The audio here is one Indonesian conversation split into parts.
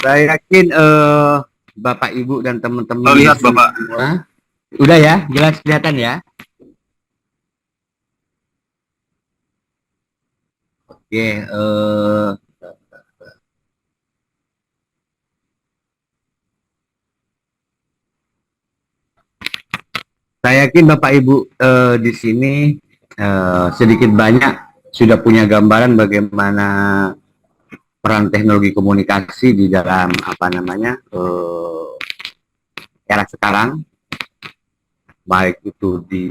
Saya yakin Bapak Ibu dan teman-teman lihat Bapak semua, udah ya, jelas kelihatan ya. Oke, saya yakin Bapak Ibu di sini sedikit banyak sudah punya gambaran bagaimana peran teknologi komunikasi di dalam apa namanya era sekarang, baik itu di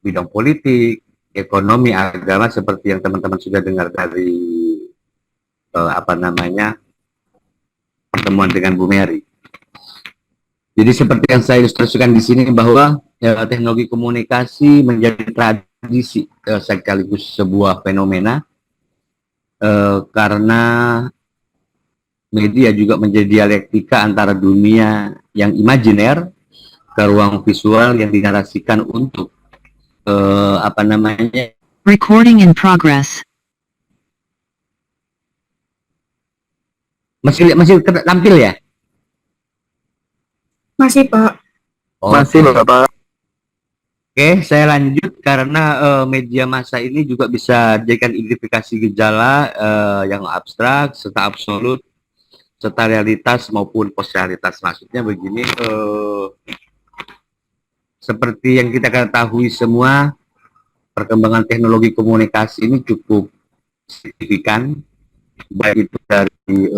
bidang politik, ekonomi, agama, seperti yang teman-teman sudah dengar dari apa namanya pertemuan dengan Bu Mary. Jadi seperti yang saya ilustrasikan di sini bahwa teknologi komunikasi menjadi tradisi sekaligus sebuah fenomena karena media juga menjadi dialektika antara dunia yang imajiner ke ruang visual yang dinarasikan untuk apa namanya, recording in progress. Masih tampil ya? Masih, Pak. Oh, masih Bapak. Oke, saya lanjut karena media massa ini juga bisa dijadikan identifikasi gejala yang abstrak serta absolut serta realitas maupun post-realitas. Maksudnya begini, seperti yang kita ketahui semua, perkembangan teknologi komunikasi ini cukup signifikan, baik itu dari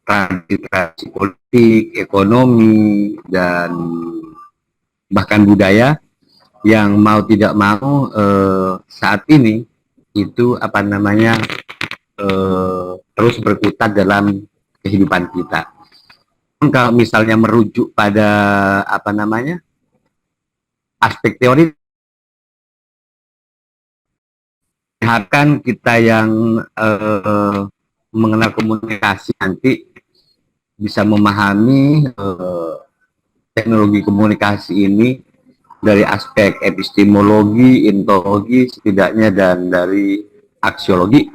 transisi politik, ekonomi, dan bahkan budaya yang mau tidak mau saat ini itu apa namanya terus berkutat dalam kehidupan kita. Kalau misalnya merujuk pada apa namanya aspek teori, akan kita yang mengenal komunikasi nanti bisa memahami teknologi komunikasi ini dari aspek epistemologi, ontologi setidaknya, dan dari aksiologi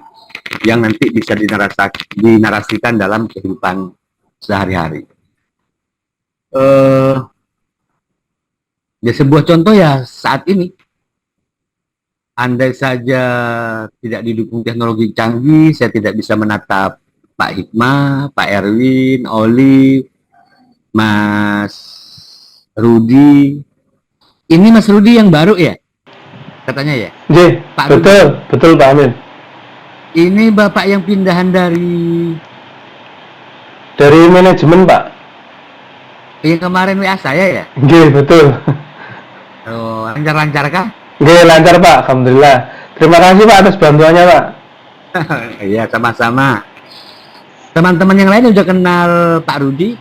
yang nanti bisa dinarasikan dalam kehidupan sehari-hari. Ya sebuah contoh ya saat ini, andai saja tidak didukung teknologi canggih, saya tidak bisa menatap Pak Hikmah, Pak Erwin, Oli, Mas Rudi. Ini Mas Rudi yang baru ya? Katanya ya? Pak betul, Rudi. Betul Pak Amin. Ini Bapak yang pindahan dari manajemen Pak. Yang kemarin WA saya ya? Betul. Oh, lancar-lancar kah? Lancar Pak, alhamdulillah. Terima kasih Pak atas bantuannya Pak. Iya, sama-sama. Teman-teman yang lain udah kenal Pak Rudi?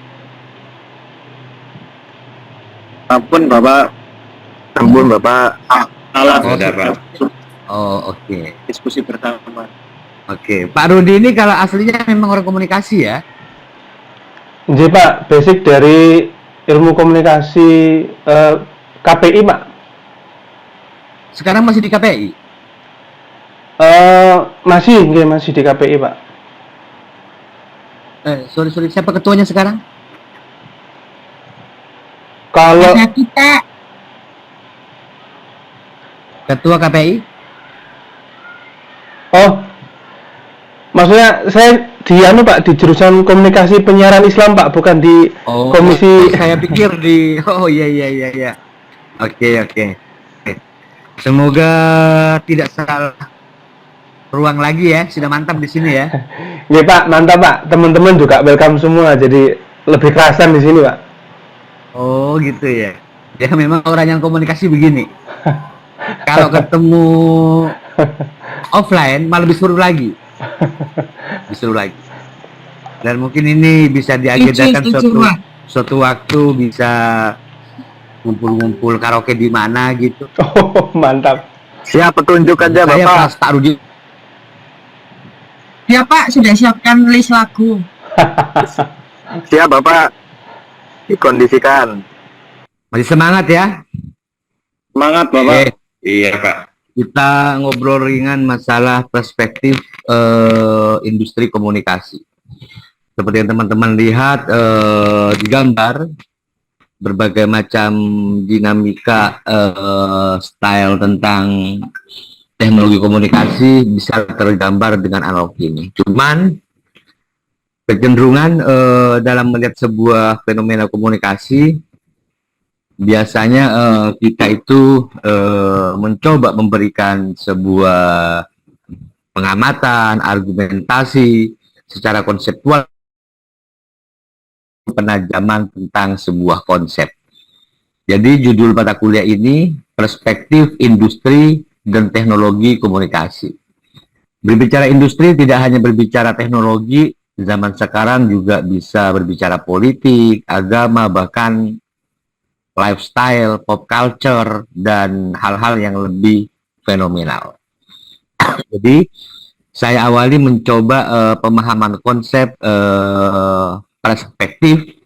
Ampun Bapak. Oh, oke. Diskusi bersama. Oke, Pak Rudi ini kalau aslinya memang orang komunikasi ya? Jadi Pak, basic dari ilmu komunikasi KPI Pak. Sekarang masih di KPI? Masih di KPI Pak. Sorry, siapa ketuanya sekarang? Kalau kita Ketua KPI? Oh, maksudnya saya di Pak, di jurusan komunikasi penyiaran Islam Pak, bukan di komisi. Saya pikir di. Oh iya. Oke. Semoga tidak salah ruang lagi ya. Sudah mantap di sini ya. Iya Pak, mantap Pak. Teman-teman juga welcome semua, jadi lebih kerasan di sini Pak. Oh gitu ya. Ya memang orang yang komunikasi begini. Kalau ketemu offline malah lebih seru lagi. Dan mungkin ini bisa diagendakan suatu waktu bisa ngumpul-ngumpul karaoke di mana gitu. Oh, mantap. Siap, petunjuk aja Saya Bapak. Pak Rudi. Ya Pak, sudah siapkan list lagu. Siap Bapak. Dikondisikan. Masih semangat ya? Semangat Bapak. Iya Pak. Kita ngobrol ringan masalah perspektif industri komunikasi. Seperti yang teman-teman lihat di gambar, berbagai macam dinamika style tentang teknologi komunikasi bisa tergambar dengan analog ini. Cuman kecenderungan dalam melihat sebuah fenomena komunikasi, biasanya kita itu mencoba memberikan sebuah pengamatan, argumentasi secara konseptual, penajaman tentang sebuah konsep. Jadi judul mata kuliah ini perspektif industri dan teknologi komunikasi. Berbicara industri tidak hanya berbicara teknologi, zaman sekarang juga bisa berbicara politik, agama, bahkan lifestyle, pop culture, dan hal-hal yang lebih fenomenal. Jadi saya awali mencoba pemahaman konsep perspektif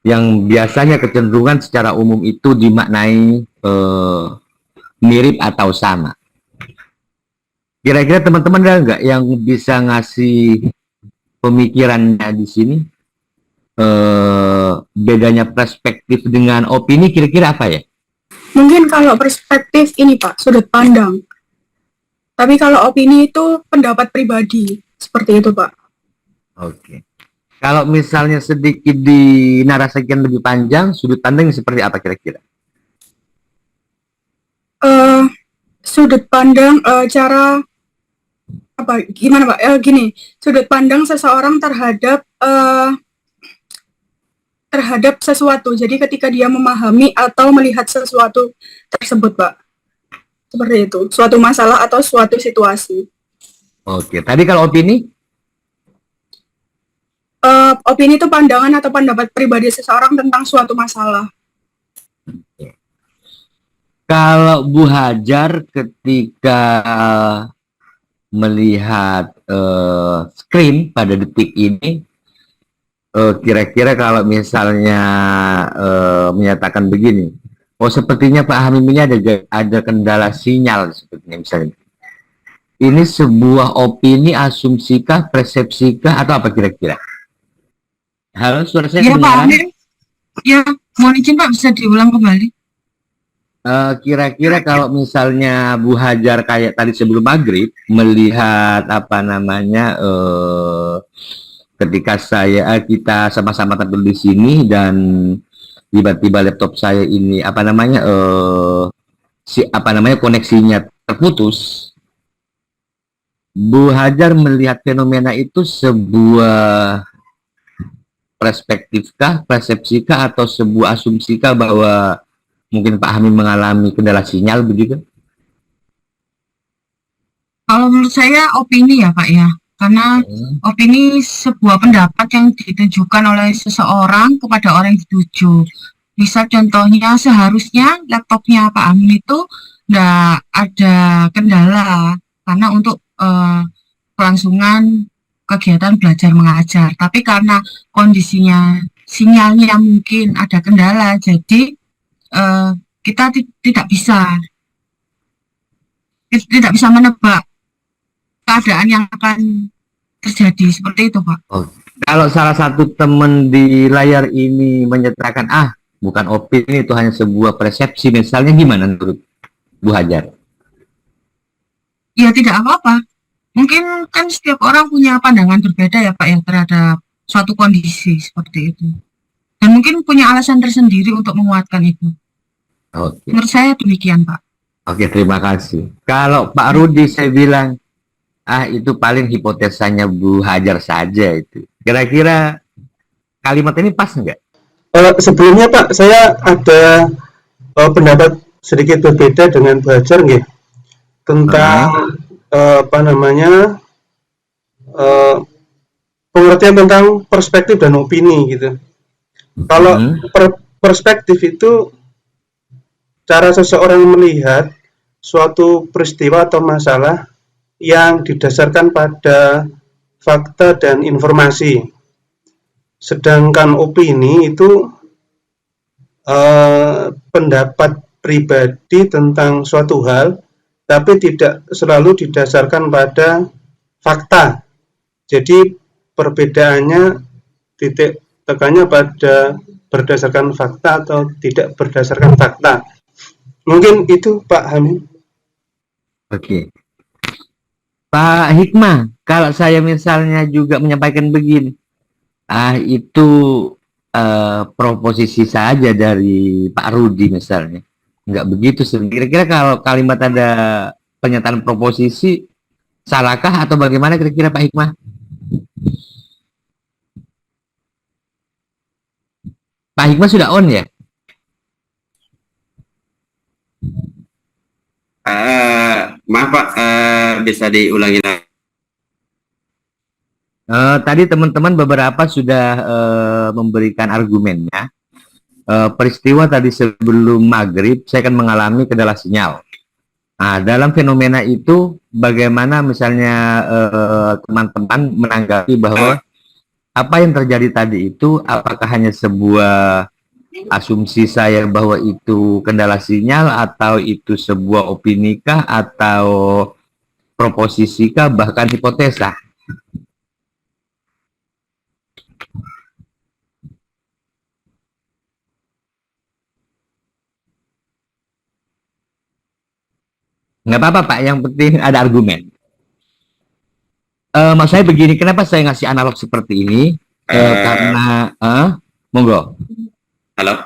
yang biasanya kecenderungan secara umum itu dimaknai mirip atau sama. Kira-kira teman-teman ada nggak yang bisa ngasih pemikirannya di sini? Bedanya perspektif dengan opini kira-kira apa ya? Mungkin kalau perspektif ini Pak, sudut pandang. Tapi kalau opini itu pendapat pribadi. Seperti itu Pak. Oke. Kalau misalnya sedikit dinarasikan lebih panjang, sudut pandang seperti apa kira-kira? Sudut pandang cara apa? Gimana Pak? Gini, sudut pandang seseorang terhadap sesuatu. Jadi ketika dia memahami atau melihat sesuatu tersebut Pak, seperti itu. Suatu masalah atau suatu situasi. Oke. Tadi kalau opini? Opini itu pandangan atau pendapat pribadi seseorang tentang suatu masalah. Kalau Bu Hajar ketika melihat screen pada detik ini, kira-kira kalau misalnya menyatakan begini, oh sepertinya Pak Hamim ini ada kendala sinyal sepertinya misalnya. Ini sebuah opini, asumsikah, persepsikah, atau apa kira-kira? Halo, suara saya Ya Pak kedengaran? Hamim, ya mohon izin Pak bisa diulang kembali. Kira-kira kalau misalnya Bu Hajar kayak tadi sebelum maghrib melihat apa namanya ketika kita sama-sama tampil di sini dan tiba-tiba laptop saya ini apa namanya koneksinya terputus, Bu Hajar melihat fenomena itu sebuah perspektifkah, persepsikah, atau sebuah asumsikah bahwa mungkin Pak Hamim mengalami kendala sinyal begitu? Kalau menurut saya opini ya Pak ya, karena opini sebuah pendapat yang ditunjukkan oleh seseorang kepada orang yang dituju. Bisa contohnya seharusnya laptopnya Pak Hamim itu nggak ada kendala karena untuk kelangsungan kegiatan belajar mengajar. Tapi karena kondisinya sinyalnya mungkin ada kendala, jadi kita tidak bisa menebak keadaan yang akan terjadi seperti itu Pak. Oh, kalau salah satu teman di layar ini menyatakan bukan opini, itu hanya sebuah persepsi, misalnya gimana menurut Bu Hajar? Ya tidak apa-apa. Mungkin kan setiap orang punya pandangan berbeda ya Pak ya terhadap suatu kondisi seperti itu. Dan mungkin punya alasan tersendiri untuk menguatkan itu. Oke. Menurut saya demikian Pak. Oke, terima kasih. Kalau Pak Rudi saya bilang, itu paling hipotesanya Bu Hajar saja itu. Kira-kira kalimat ini pas nggak? Sebelumnya Pak, saya ada pendapat sedikit berbeda dengan Bu Hajar nggih. Tentang pengertian tentang perspektif dan opini gitu. Kalau perspektif itu cara seseorang melihat suatu peristiwa atau masalah yang didasarkan pada fakta dan informasi. Sedangkan opini itu pendapat pribadi tentang suatu hal, tapi tidak selalu didasarkan pada fakta. Jadi perbedaannya titik tekannya pada berdasarkan fakta atau tidak berdasarkan fakta. Mungkin itu Pak Hamid. Oke. Pak Hikmah, kalau saya misalnya juga menyampaikan begini, itu proposisi saja dari Pak Rudi misalnya. Nggak begitu sih. Kira-kira kalau kalimat ada pernyataan proposisi, salahkah atau bagaimana kira-kira Pak Hikmah? Pak Hikmah sudah on ya? Maaf Pak, bisa diulangi lagi. Tadi teman-teman beberapa sudah memberikan argumennya. Peristiwa tadi sebelum maghrib, saya akan mengalami kendala sinyal. Nah, dalam fenomena itu, bagaimana misalnya teman-teman menanggapi bahwa apa yang terjadi tadi itu, apakah hanya sebuah asumsi saya bahwa itu kendala sinyal, atau itu sebuah opini kah, atau proposisi kah, bahkan hipotesa? Nggak apa-apa Pak, yang penting ada argumen. Maksud saya begini, kenapa saya ngasih analog seperti ini? Karena, monggo. Halo?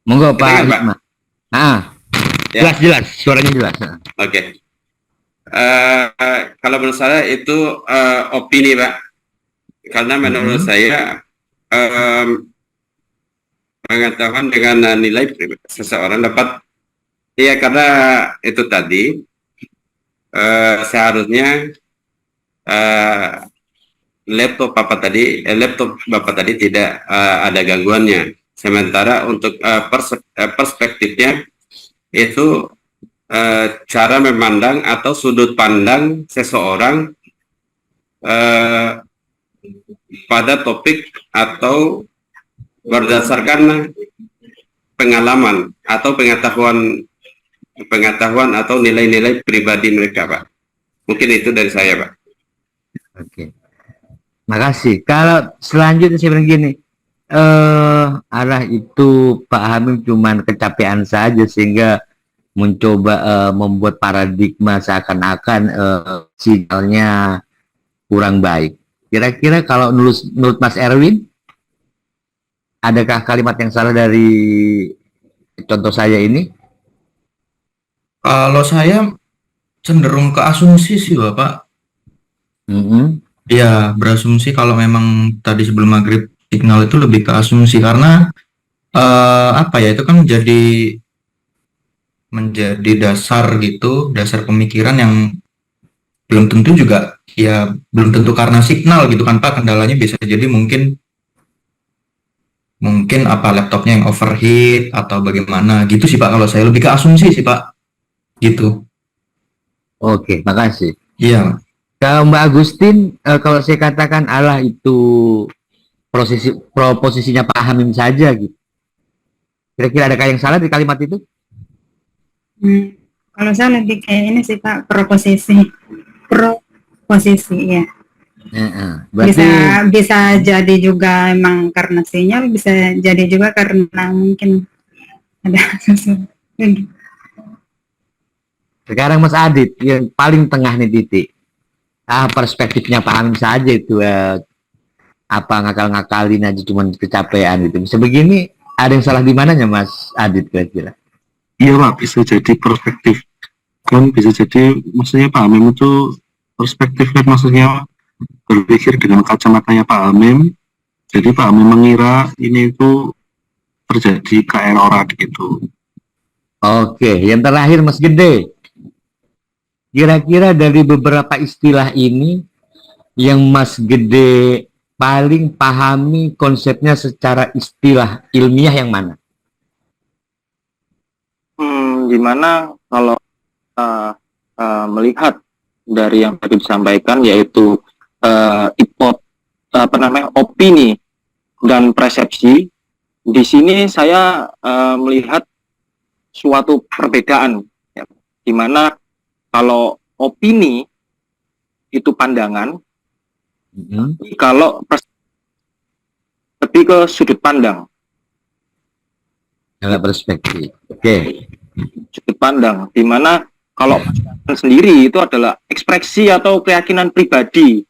Monggo Pak Kedengar, Pak? Hikmah. Ya. Jelas, suaranya jelas. Oke. Kalau menurut saya itu opini Pak. Karena menurut saya pengetahuan dengan nilai seseorang dapat, ya karena itu tadi seharusnya laptop Bapak tadi tidak ada gangguannya. Sementara untuk perspektifnya itu cara memandang atau sudut pandang seseorang pada topik atau berdasarkan pengalaman atau pengetahuan atau nilai-nilai pribadi mereka, Pak. Mungkin itu dari saya, Pak. Oke. Makasih. Kalau selanjutnya saya bilang gini, arah itu Pak Hamim cuman kecapean saja sehingga mencoba membuat paradigma seakan-akan sinyalnya kurang baik. Kira-kira kalau menurut Mas Erwin, adakah kalimat yang salah dari contoh saya ini? Kalau saya cenderung ke asumsi sih Bapak. Ya, berasumsi kalau memang tadi sebelum maghrib signal itu lebih ke asumsi karena apa ya, itu kan menjadi dasar gitu, dasar pemikiran yang belum tentu juga, ya belum tentu karena signal gitu kan Pak, kendalanya bisa jadi mungkin apa laptopnya yang overheat atau bagaimana gitu sih Pak. Kalau saya lebih ke asumsi sih Pak, gitu. Oke, makasih. Iya. Kalau Mbak Agustin, kalau saya katakan Allah itu proposisinya Pak Hamim saja gitu. Kira-kira adakah yang salah di kalimat itu? Kalau saya lebih kayak ini sih Pak, proposisi ya. Berarti Bisa jadi juga emang karena sinyal, bisa jadi juga karena mungkin ada sesuatu. sekarang Mas Adit yang paling tengah nih titik. Perspektifnya Pak Hamim saja itu apa ngakal-ngakalin aja cuman kecapean gitu. Bisa begini, ada yang salah di mananya Mas Adit kira-kira? Iya Pak, bisa jadi perspektif. Kan bisa jadi maksudnya Pak Hamim itu perspektifnya, maksudnya berpikir dengan kacamatanya Pak Hamim. Jadi Pak Hamim mengira ini itu terjadi keeroran gitu. Oke, yang terakhir Mas Gede. Kira-kira dari beberapa istilah ini yang Mas Gede paling pahami konsepnya secara istilah ilmiah yang mana? Gimana kalau melihat dari yang tadi disampaikan, yaitu opini dan persepsi. Di sini saya melihat suatu perbedaan, ya, di mana kalau opini itu pandangan Tapi kalau lebih ke sudut pandang, perspektif. Oke. sudut pandang, di mana kalau pasukan sendiri itu adalah ekspresi atau keyakinan pribadi,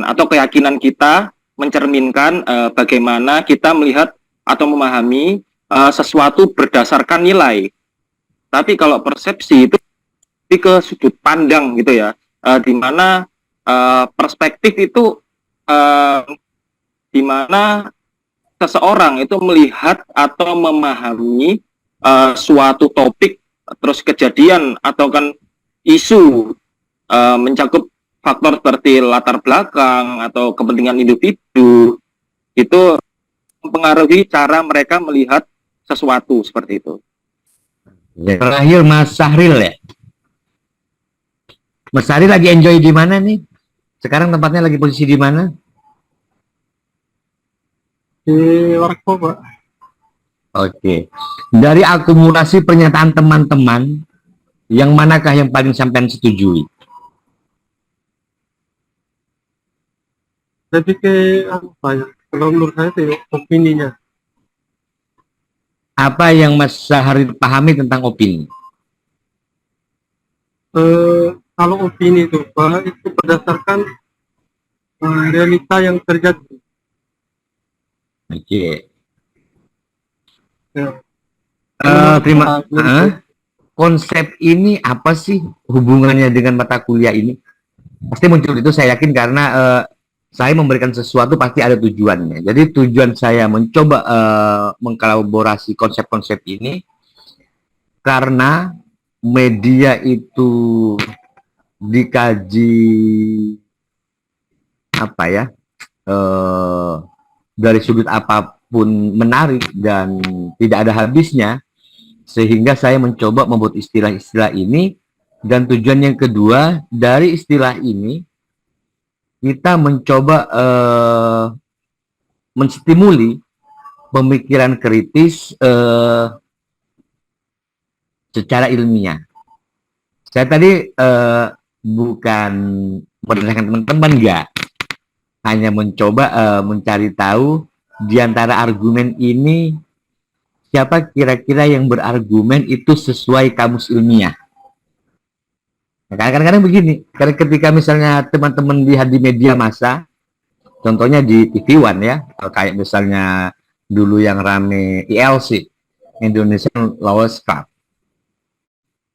atau keyakinan kita mencerminkan bagaimana kita melihat atau memahami sesuatu berdasarkan nilai. Tapi kalau persepsi itu lebih ke sudut pandang gitu ya, di mana perspektif itu di mana seseorang itu melihat atau memahami suatu topik, terus kejadian atau kan isu, mencakup faktor seperti latar belakang atau kepentingan individu, itu mempengaruhi cara mereka melihat sesuatu seperti itu. Terakhir Mas Sahril ya. Mas Sahril lagi enjoy di mana nih? Sekarang tempatnya lagi posisi di mana? Di Warko, Pak. Oke. Dari akumulasi pernyataan teman-teman, yang manakah yang paling sampean setujui? Jadi ke apa ya? Kalau menurut saya itu opininya. Apa yang Mas Sahril pahami tentang opini? Kalau opini itu Pak, itu berdasarkan realita yang terjadi. Oke. Ya. Konsep ini apa sih hubungannya dengan mata kuliah ini? Pasti muncul itu, saya yakin, karena saya memberikan sesuatu pasti ada tujuannya. Jadi tujuan saya mencoba mengkolaborasi konsep-konsep ini karena media itu dikaji apa ya, dari sudut apapun menarik dan tidak ada habisnya, sehingga saya mencoba membuat istilah-istilah ini. Dan tujuan yang kedua dari istilah ini, kita mencoba menstimuli pemikiran kritis secara ilmiah. Saya tadi bukan merendahkan teman-teman, enggak. Hanya mencoba mencari tahu di antara argumen ini, siapa kira-kira yang berargumen itu sesuai kamus ilmiah. Nah, kadang-kadang begini, karena ketika misalnya teman-teman lihat di media massa, contohnya di TV One ya, kayak misalnya dulu yang rame ILC, Indonesian Lawyers Club,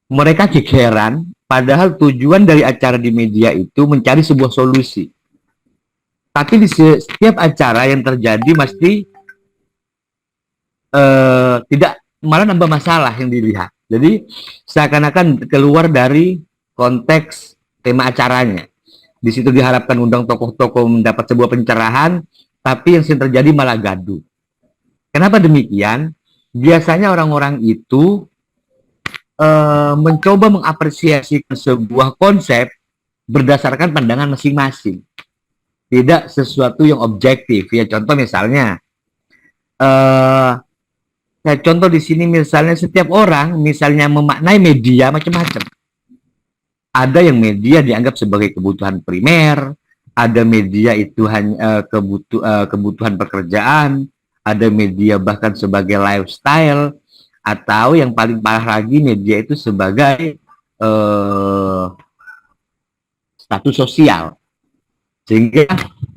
mereka gegeran, padahal tujuan dari acara di media itu mencari sebuah solusi. Tapi di setiap acara yang terjadi mesti tidak, malah nambah masalah yang dilihat. Jadi seakan-akan keluar dari konteks tema acaranya. Di situ diharapkan undang tokoh-tokoh mendapat sebuah pencerahan, tapi yang sering terjadi malah gaduh. Kenapa demikian? Biasanya orang-orang itu mencoba mengapresiasi sebuah konsep berdasarkan pandangan masing-masing, tidak sesuatu yang objektif. Ya, contoh misalnya, saya contoh di sini misalnya, setiap orang misalnya memaknai media macam-macam. Ada yang media dianggap sebagai kebutuhan primer, ada media itu hanya kebutuhan pekerjaan, ada media bahkan sebagai lifestyle, atau yang paling parah lagi, media itu sebagai status sosial. Sehingga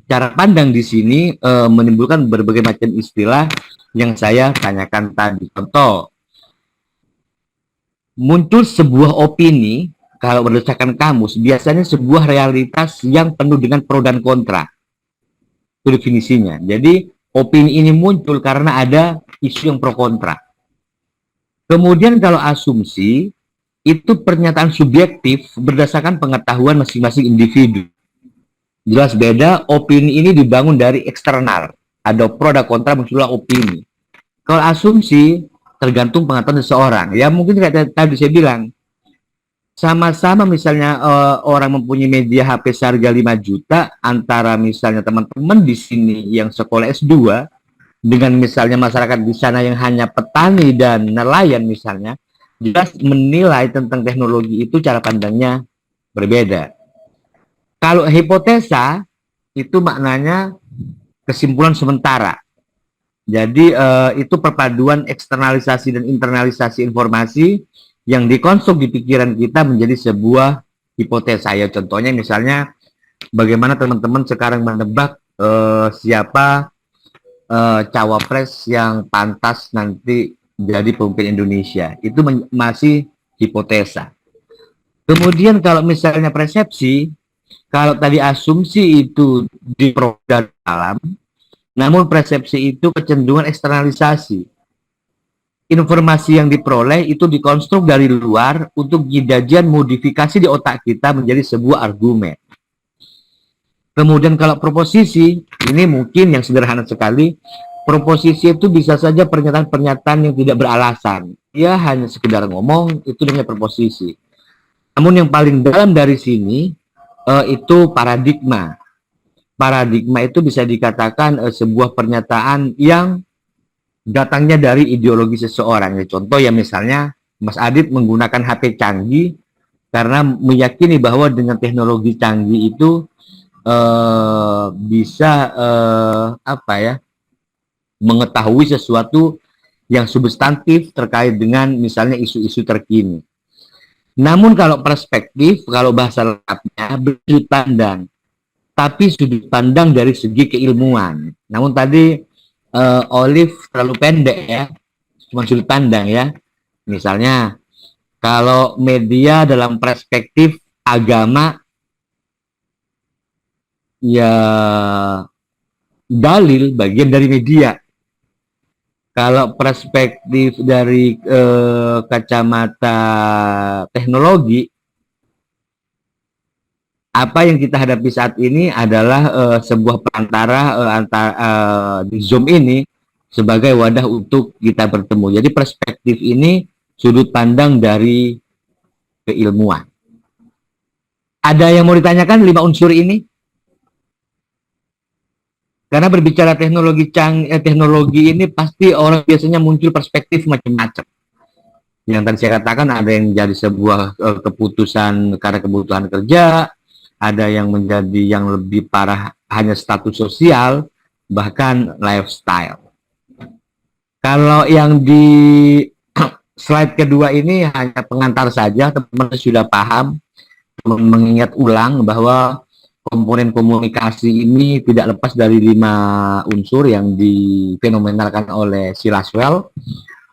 cara pandang di sini menimbulkan berbagai macam istilah yang saya tanyakan tadi. Contoh, muncul sebuah opini. Kalau berdasarkan kamus, biasanya sebuah realitas yang penuh dengan pro dan kontra. Itu definisinya. Jadi, opini ini muncul karena ada isu yang pro kontra. Kemudian kalau asumsi, itu pernyataan subjektif berdasarkan pengetahuan masing-masing individu. Jelas beda, opini ini dibangun dari eksternal. Ada pro dan kontra, muncullah opini. Kalau asumsi, tergantung pengetahuan seseorang. Ya mungkin kayak tadi saya bilang, sama-sama misalnya orang mempunyai media HP seharga 5 juta, antara misalnya teman-teman di sini yang sekolah S2 dengan misalnya masyarakat di sana yang hanya petani dan nelayan misalnya, jelas menilai tentang teknologi itu cara pandangnya berbeda. Kalau hipotesa, itu maknanya kesimpulan sementara. Jadi itu perpaduan eksternalisasi dan internalisasi informasi yang dikonstruk di pikiran kita menjadi sebuah hipotesa. Ya contohnya misalnya bagaimana teman-teman sekarang menebak siapa cawapres yang pantas nanti jadi pemimpin Indonesia. Itu masih hipotesa. Kemudian kalau misalnya persepsi, kalau tadi asumsi itu diperoleh dalam, namun persepsi itu kecenderungan eksternalisasi. Informasi yang diperoleh itu dikonstruk dari luar untuk didajian modifikasi di otak kita menjadi sebuah argumen. Kemudian kalau proposisi, ini mungkin yang sederhana sekali, proposisi itu bisa saja pernyataan-pernyataan yang tidak beralasan. Ya hanya sekedar ngomong, itu namanya proposisi. Namun yang paling dalam dari sini, itu paradigma. Paradigma itu bisa dikatakan sebuah pernyataan yang datangnya dari ideologi seseorang. Contoh ya misalnya Mas Adit menggunakan HP canggih karena meyakini bahwa dengan teknologi canggih itu bisa mengetahui sesuatu yang substantif terkait dengan misalnya isu-isu terkini. Namun kalau perspektif, kalau bahasa lengkapnya bersudut pandang. Tapi sudut pandang dari segi keilmuan. Namun tadi Olive terlalu pendek ya, cuma sudut pandang ya. Misalnya kalau media dalam perspektif agama, ya dalil bagian dari media. Kalau perspektif dari kacamata teknologi, apa yang kita hadapi saat ini adalah sebuah perantara di Zoom ini sebagai wadah untuk kita bertemu. Jadi perspektif ini sudut pandang dari keilmuan. Ada yang mau ditanyakan 5 unsur ini? Karena berbicara teknologi ini pasti orang biasanya muncul perspektif macam-macam. Yang tadi saya katakan ada yang jadi sebuah keputusan karena kebutuhan kerja, ada yang menjadi yang lebih parah hanya status sosial, bahkan lifestyle. Kalau yang di slide kedua ini hanya pengantar saja, teman-teman sudah paham, mengingat ulang bahwa komponen komunikasi ini tidak lepas dari 5 unsur yang difenomenalkan oleh si Laswell.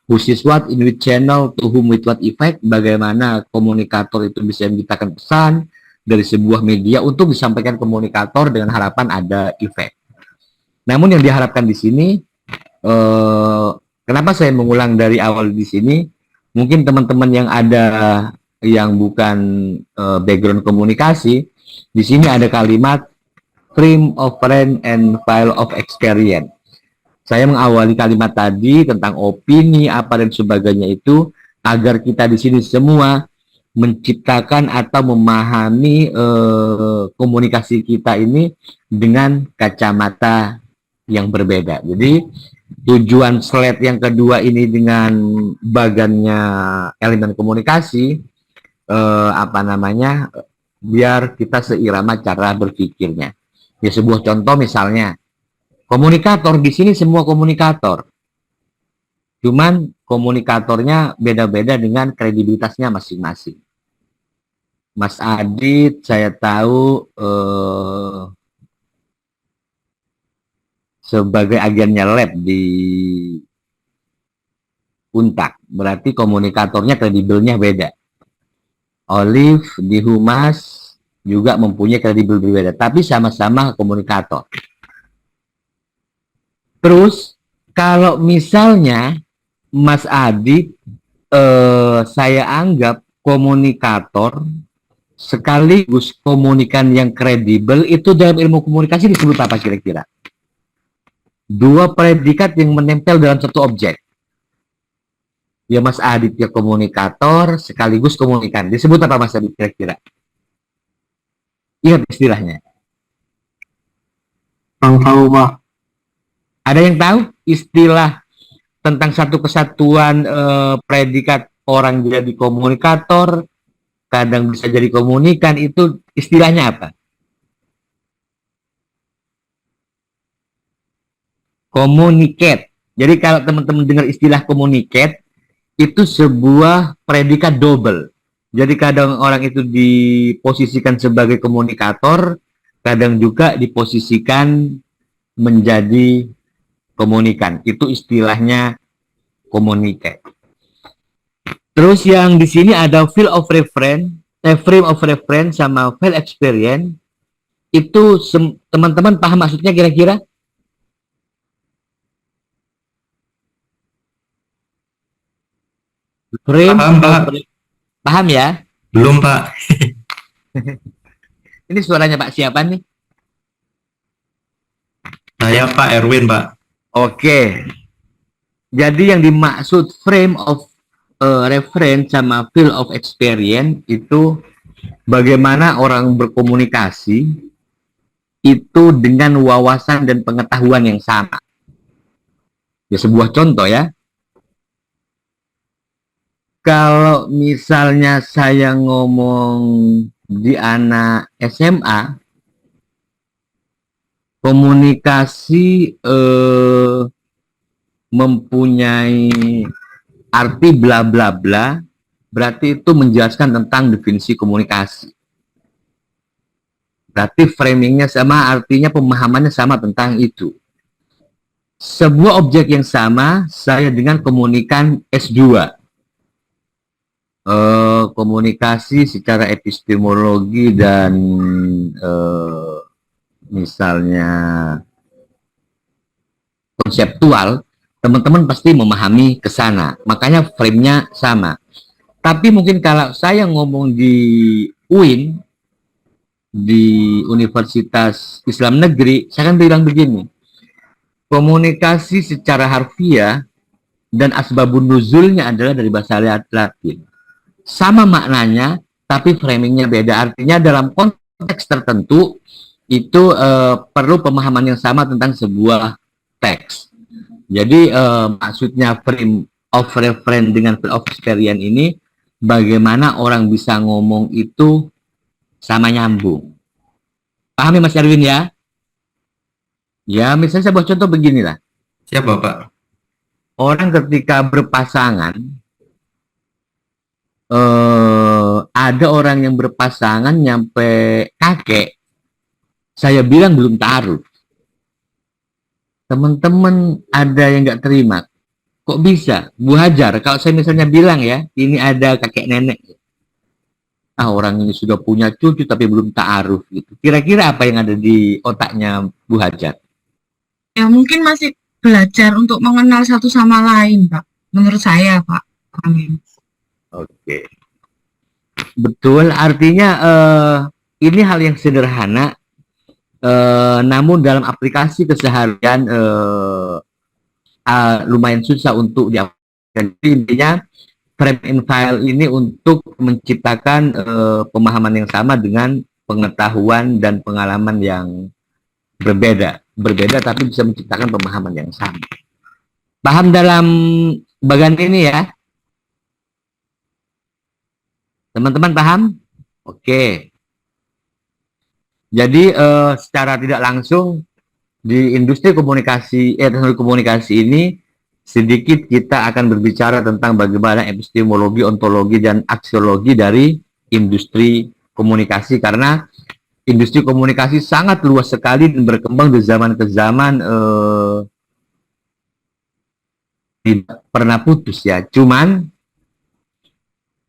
Who is what, in which channel, to whom with what effect, bagaimana komunikator itu bisa menciptakan pesan dari sebuah media untuk disampaikan komunikator dengan harapan ada efek. Namun yang diharapkan di sini, kenapa saya mengulang dari awal di sini? Mungkin teman-teman yang ada yang bukan background komunikasi, di sini ada kalimat stream of friend and file of experience. Saya mengawali kalimat tadi tentang opini apa dan sebagainya itu agar kita di sini semua menciptakan atau memahami komunikasi kita ini dengan kacamata yang berbeda. Jadi tujuan slide yang kedua ini dengan bagannya elemen komunikasi biar kita seirama cara berpikirnya. Ya sebuah contoh misalnya komunikator di sini semua komunikator. Cuman komunikatornya beda-beda dengan kredibilitasnya masing-masing. Mas Adit, saya tahu sebagai agennya lab di Untak, berarti komunikatornya kredibelnya beda. Olive di Humas juga mempunyai kredibel berbeda, tapi sama-sama komunikator. Terus, kalau misalnya Mas Adit, saya anggap komunikator sekaligus komunikan yang kredibel itu dalam ilmu komunikasi disebut apa kira-kira? 2 predikat yang menempel dalam satu objek. Ya Mas Adit ya komunikator sekaligus komunikan. Disebut apa Mas Adit kira-kira? Ingat istilahnya. Tahu Pak. Ada yang tahu istilah tentang satu kesatuan predikat orang jadi komunikator, kadang bisa jadi komunikan, itu istilahnya apa? Communicate. Jadi kalau teman-teman dengar istilah communicate, itu sebuah predikat double. Jadi kadang orang itu diposisikan sebagai komunikator, kadang juga diposisikan menjadi komunikan. Itu istilahnya communicate. Terus yang di sini ada frame of reference sama file experience. Itu teman-teman paham maksudnya kira-kira? Frame Paham, Pak. Paham ya? Belum, Pak. Ini suaranya Pak siapa nih? Saya Pak Erwin, Pak. Oke. Jadi yang dimaksud frame of reference sama field of experience itu bagaimana orang berkomunikasi itu dengan wawasan dan pengetahuan yang sama. Ya sebuah contoh ya. Kalau misalnya saya ngomong di anak SMA, komunikasi mempunyai arti bla bla bla, berarti itu menjelaskan tentang definisi komunikasi. Berarti framingnya sama, artinya pemahamannya sama tentang itu. Sebuah objek yang sama, saya dengan komunikan S2. Komunikasi secara epistemologi dan misalnya konseptual, teman-teman pasti memahami ke sana. Makanya frame-nya sama. Tapi mungkin kalau saya ngomong di UIN, di Universitas Islam Negeri, saya akan bilang begini. Komunikasi secara harfiah dan asbabun nuzulnya adalah dari bahasa Latin. Sama maknanya, tapi framingnya beda. Artinya dalam konteks tertentu, itu perlu pemahaman yang sama tentang sebuah teks. Jadi maksudnya frame of reference dengan field of experience ini, bagaimana orang bisa ngomong itu sama nyambung. Pahami Mas Erwin ya? Ya, misalnya saya buat contoh beginilah. Siapa, Pak? Orang ketika berpasangan, ada orang yang berpasangan nyampe kakek, saya bilang belum ta'aruf. Teman-teman ada yang nggak terima. Kok bisa? Bu Hajar, kalau saya misalnya bilang ya, ini ada kakek nenek. Ah, orang ini sudah punya cucu tapi belum ta'aruf gitu. Kira-kira apa yang ada di otaknya Bu Hajar? Ya mungkin masih belajar untuk mengenal satu sama lain, Pak. Menurut saya, Pak. Amin. Oke. Betul, artinya ini hal yang sederhana, namun dalam aplikasi keseharian lumayan susah untuk diaplikasikan. Intinya frame and file ini untuk menciptakan pemahaman yang sama dengan pengetahuan dan pengalaman yang berbeda tapi bisa menciptakan pemahaman yang sama. Paham dalam bagian ini ya? Teman-teman paham? Oke. Jadi secara tidak langsung di industri komunikasi, teknologi komunikasi ini sedikit kita akan berbicara tentang bagaimana epistemologi, ontologi, dan aksiologi dari industri komunikasi, karena industri komunikasi sangat luas sekali dan berkembang dari zaman ke zaman, tidak pernah putus ya. Cuman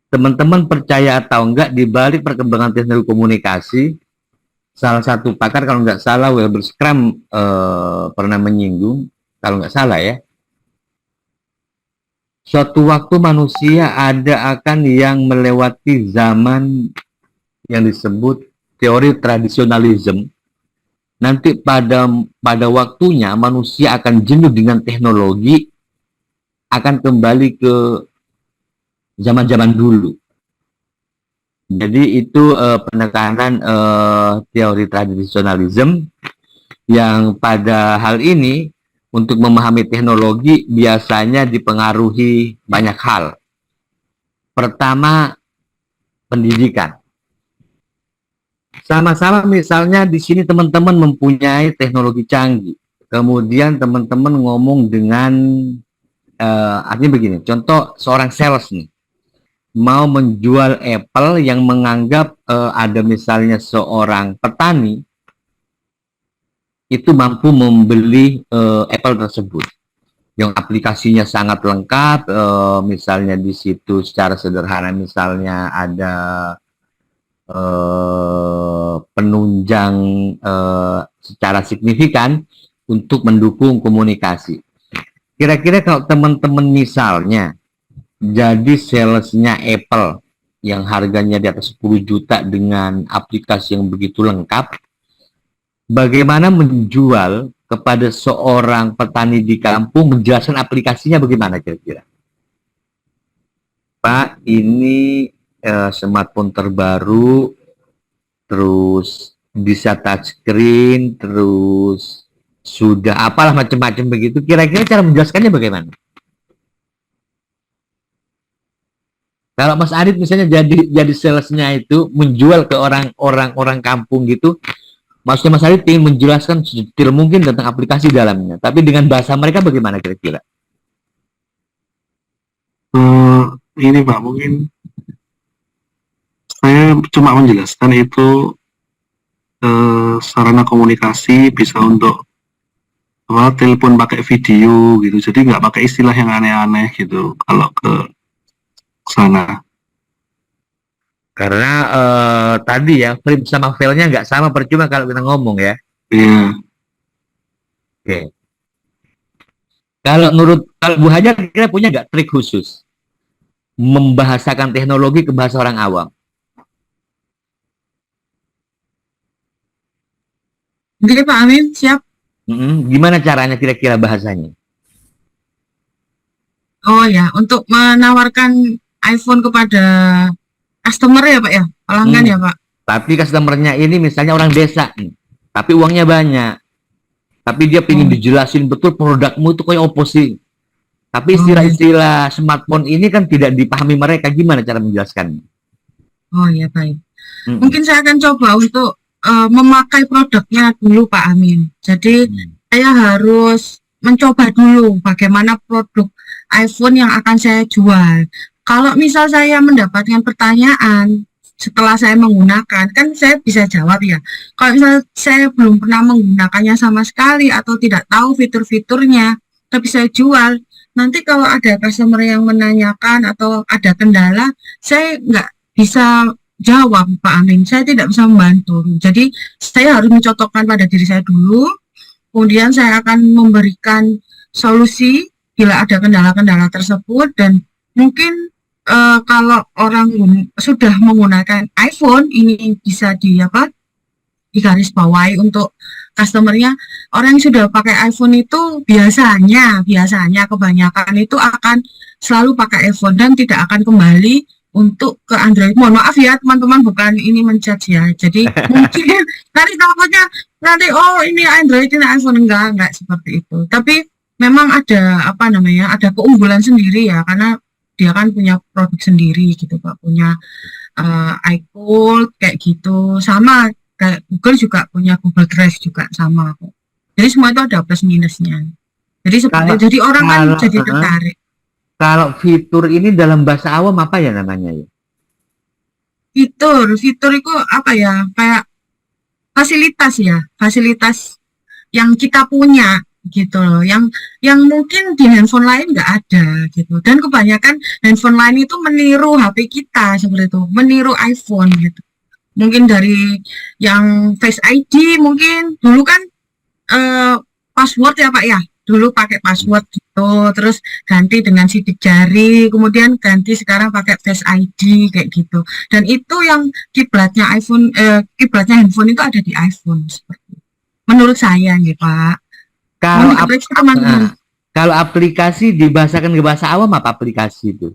teman-teman percaya atau enggak, di balik perkembangan teknologi komunikasi, salah satu pakar, kalau nggak salah Weber Scrum pernah menyinggung, kalau nggak salah ya, suatu waktu manusia akan yang melewati zaman yang disebut teori tradisionalisme. Nanti pada waktunya manusia akan jenuh dengan teknologi, akan kembali ke zaman-zaman dulu. Jadi itu penekanan teori tradisionalisme yang pada hal ini untuk memahami teknologi biasanya dipengaruhi banyak hal. Pertama, pendidikan. Sama-sama misalnya di sini teman-teman mempunyai teknologi canggih. kemudian teman-teman ngomong dengan artinya begini, contoh seorang sales nih mau menjual Apple yang menganggap ada misalnya seorang petani itu mampu membeli Apple tersebut yang aplikasinya sangat lengkap, misalnya di situ secara sederhana misalnya ada penunjang secara signifikan untuk mendukung komunikasi. Kira-kira kalau teman-teman misalnya jadi salesnya Apple yang harganya di atas 10 juta dengan aplikasi yang begitu lengkap, bagaimana menjual kepada seorang petani di kampung, menjelaskan aplikasinya bagaimana kira-kira? Pak, ini smartphone terbaru, terus bisa touchscreen, terus sudah apalah macam-macam begitu. Kira-kira cara menjelaskannya bagaimana? Kalau Mas Adit misalnya jadi salesnya itu menjual ke orang kampung gitu, maksudnya Mas Adit ingin menjelaskan sedetail mungkin tentang aplikasi dalamnya, tapi dengan bahasa mereka bagaimana kira-kira? Ini Pak, mungkin saya cuma menjelaskan itu sarana komunikasi bisa untuk telepon pakai video gitu, jadi nggak pakai istilah yang aneh-aneh gitu kalau ke sana. Karena tadi ya frame sama file-nya nggak sama, percuma kalau kita ngomong ya. Iya. Oke. Kalau Bu Hajar kira punya nggak trik khusus membahasakan teknologi ke bahasa orang awam? Oke Pak Amin, siap. Gimana caranya kira-kira bahasanya? Oh ya, untuk menawarkan iPhone kepada customer ya Pak ya, pelanggan ya Pak. Tapi customernya ini misalnya orang desa nih, tapi uangnya banyak. Tapi dia pengen dijelasin betul produkmu itu kayak opo sih. Tapi istilah-istilah smartphone ini kan tidak dipahami mereka, gimana cara menjelaskannya? Oh ya baik. Mungkin saya akan coba untuk memakai produknya dulu Pak Amin. Jadi saya harus mencoba dulu bagaimana produk iPhone yang akan saya jual. Kalau misal saya mendapatkan pertanyaan setelah saya menggunakan, kan saya bisa jawab ya. Kalau misal saya belum pernah menggunakannya sama sekali atau tidak tahu fitur-fiturnya, tapi saya jual, nanti kalau ada customer yang menanyakan atau ada kendala, saya nggak bisa jawab Pak Amin, saya tidak bisa membantu. Jadi saya harus mencontohkan pada diri saya dulu, kemudian saya akan memberikan solusi bila ada kendala-kendala tersebut. Dan mungkin kalau orang sudah menggunakan iPhone, ini bisa digarisbawahi untuk customernya. Orang yang sudah pakai iPhone itu biasanya kebanyakan itu akan selalu pakai iPhone dan tidak akan kembali untuk ke Android. Mohon maaf ya teman-teman, bukan ini menjudge ya. Jadi mungkin nanti takutnya nanti ini Android ini iPhone, enggak seperti itu. Tapi memang ada ada keunggulan sendiri ya, karena dia kan punya produk sendiri gitu Pak, punya iCloud kayak gitu, sama kayak Google juga punya Google Drive juga sama kok. Jadi semua itu ada plus minusnya. Jadi seperti jadi orang kan jadi tertarik. Kalau fitur ini dalam bahasa awam apa ya namanya ya? Fitur itu apa ya? Kayak fasilitas yang kita punya gitu loh, yang mungkin di handphone lain nggak ada gitu. Dan kebanyakan handphone lain itu meniru HP kita seperti itu, meniru iPhone gitu. Mungkin dari yang Face ID, mungkin dulu kan password ya Pak ya, dulu pakai password gitu, terus ganti dengan sidik jari, kemudian ganti sekarang pakai Face ID kayak gitu. Dan itu yang kiblatnya kiblatnya handphone itu ada di iPhone seperti itu. Menurut saya nih Pak. Kalau aplikasi dibahasakan ke bahasa awam apa aplikasi itu?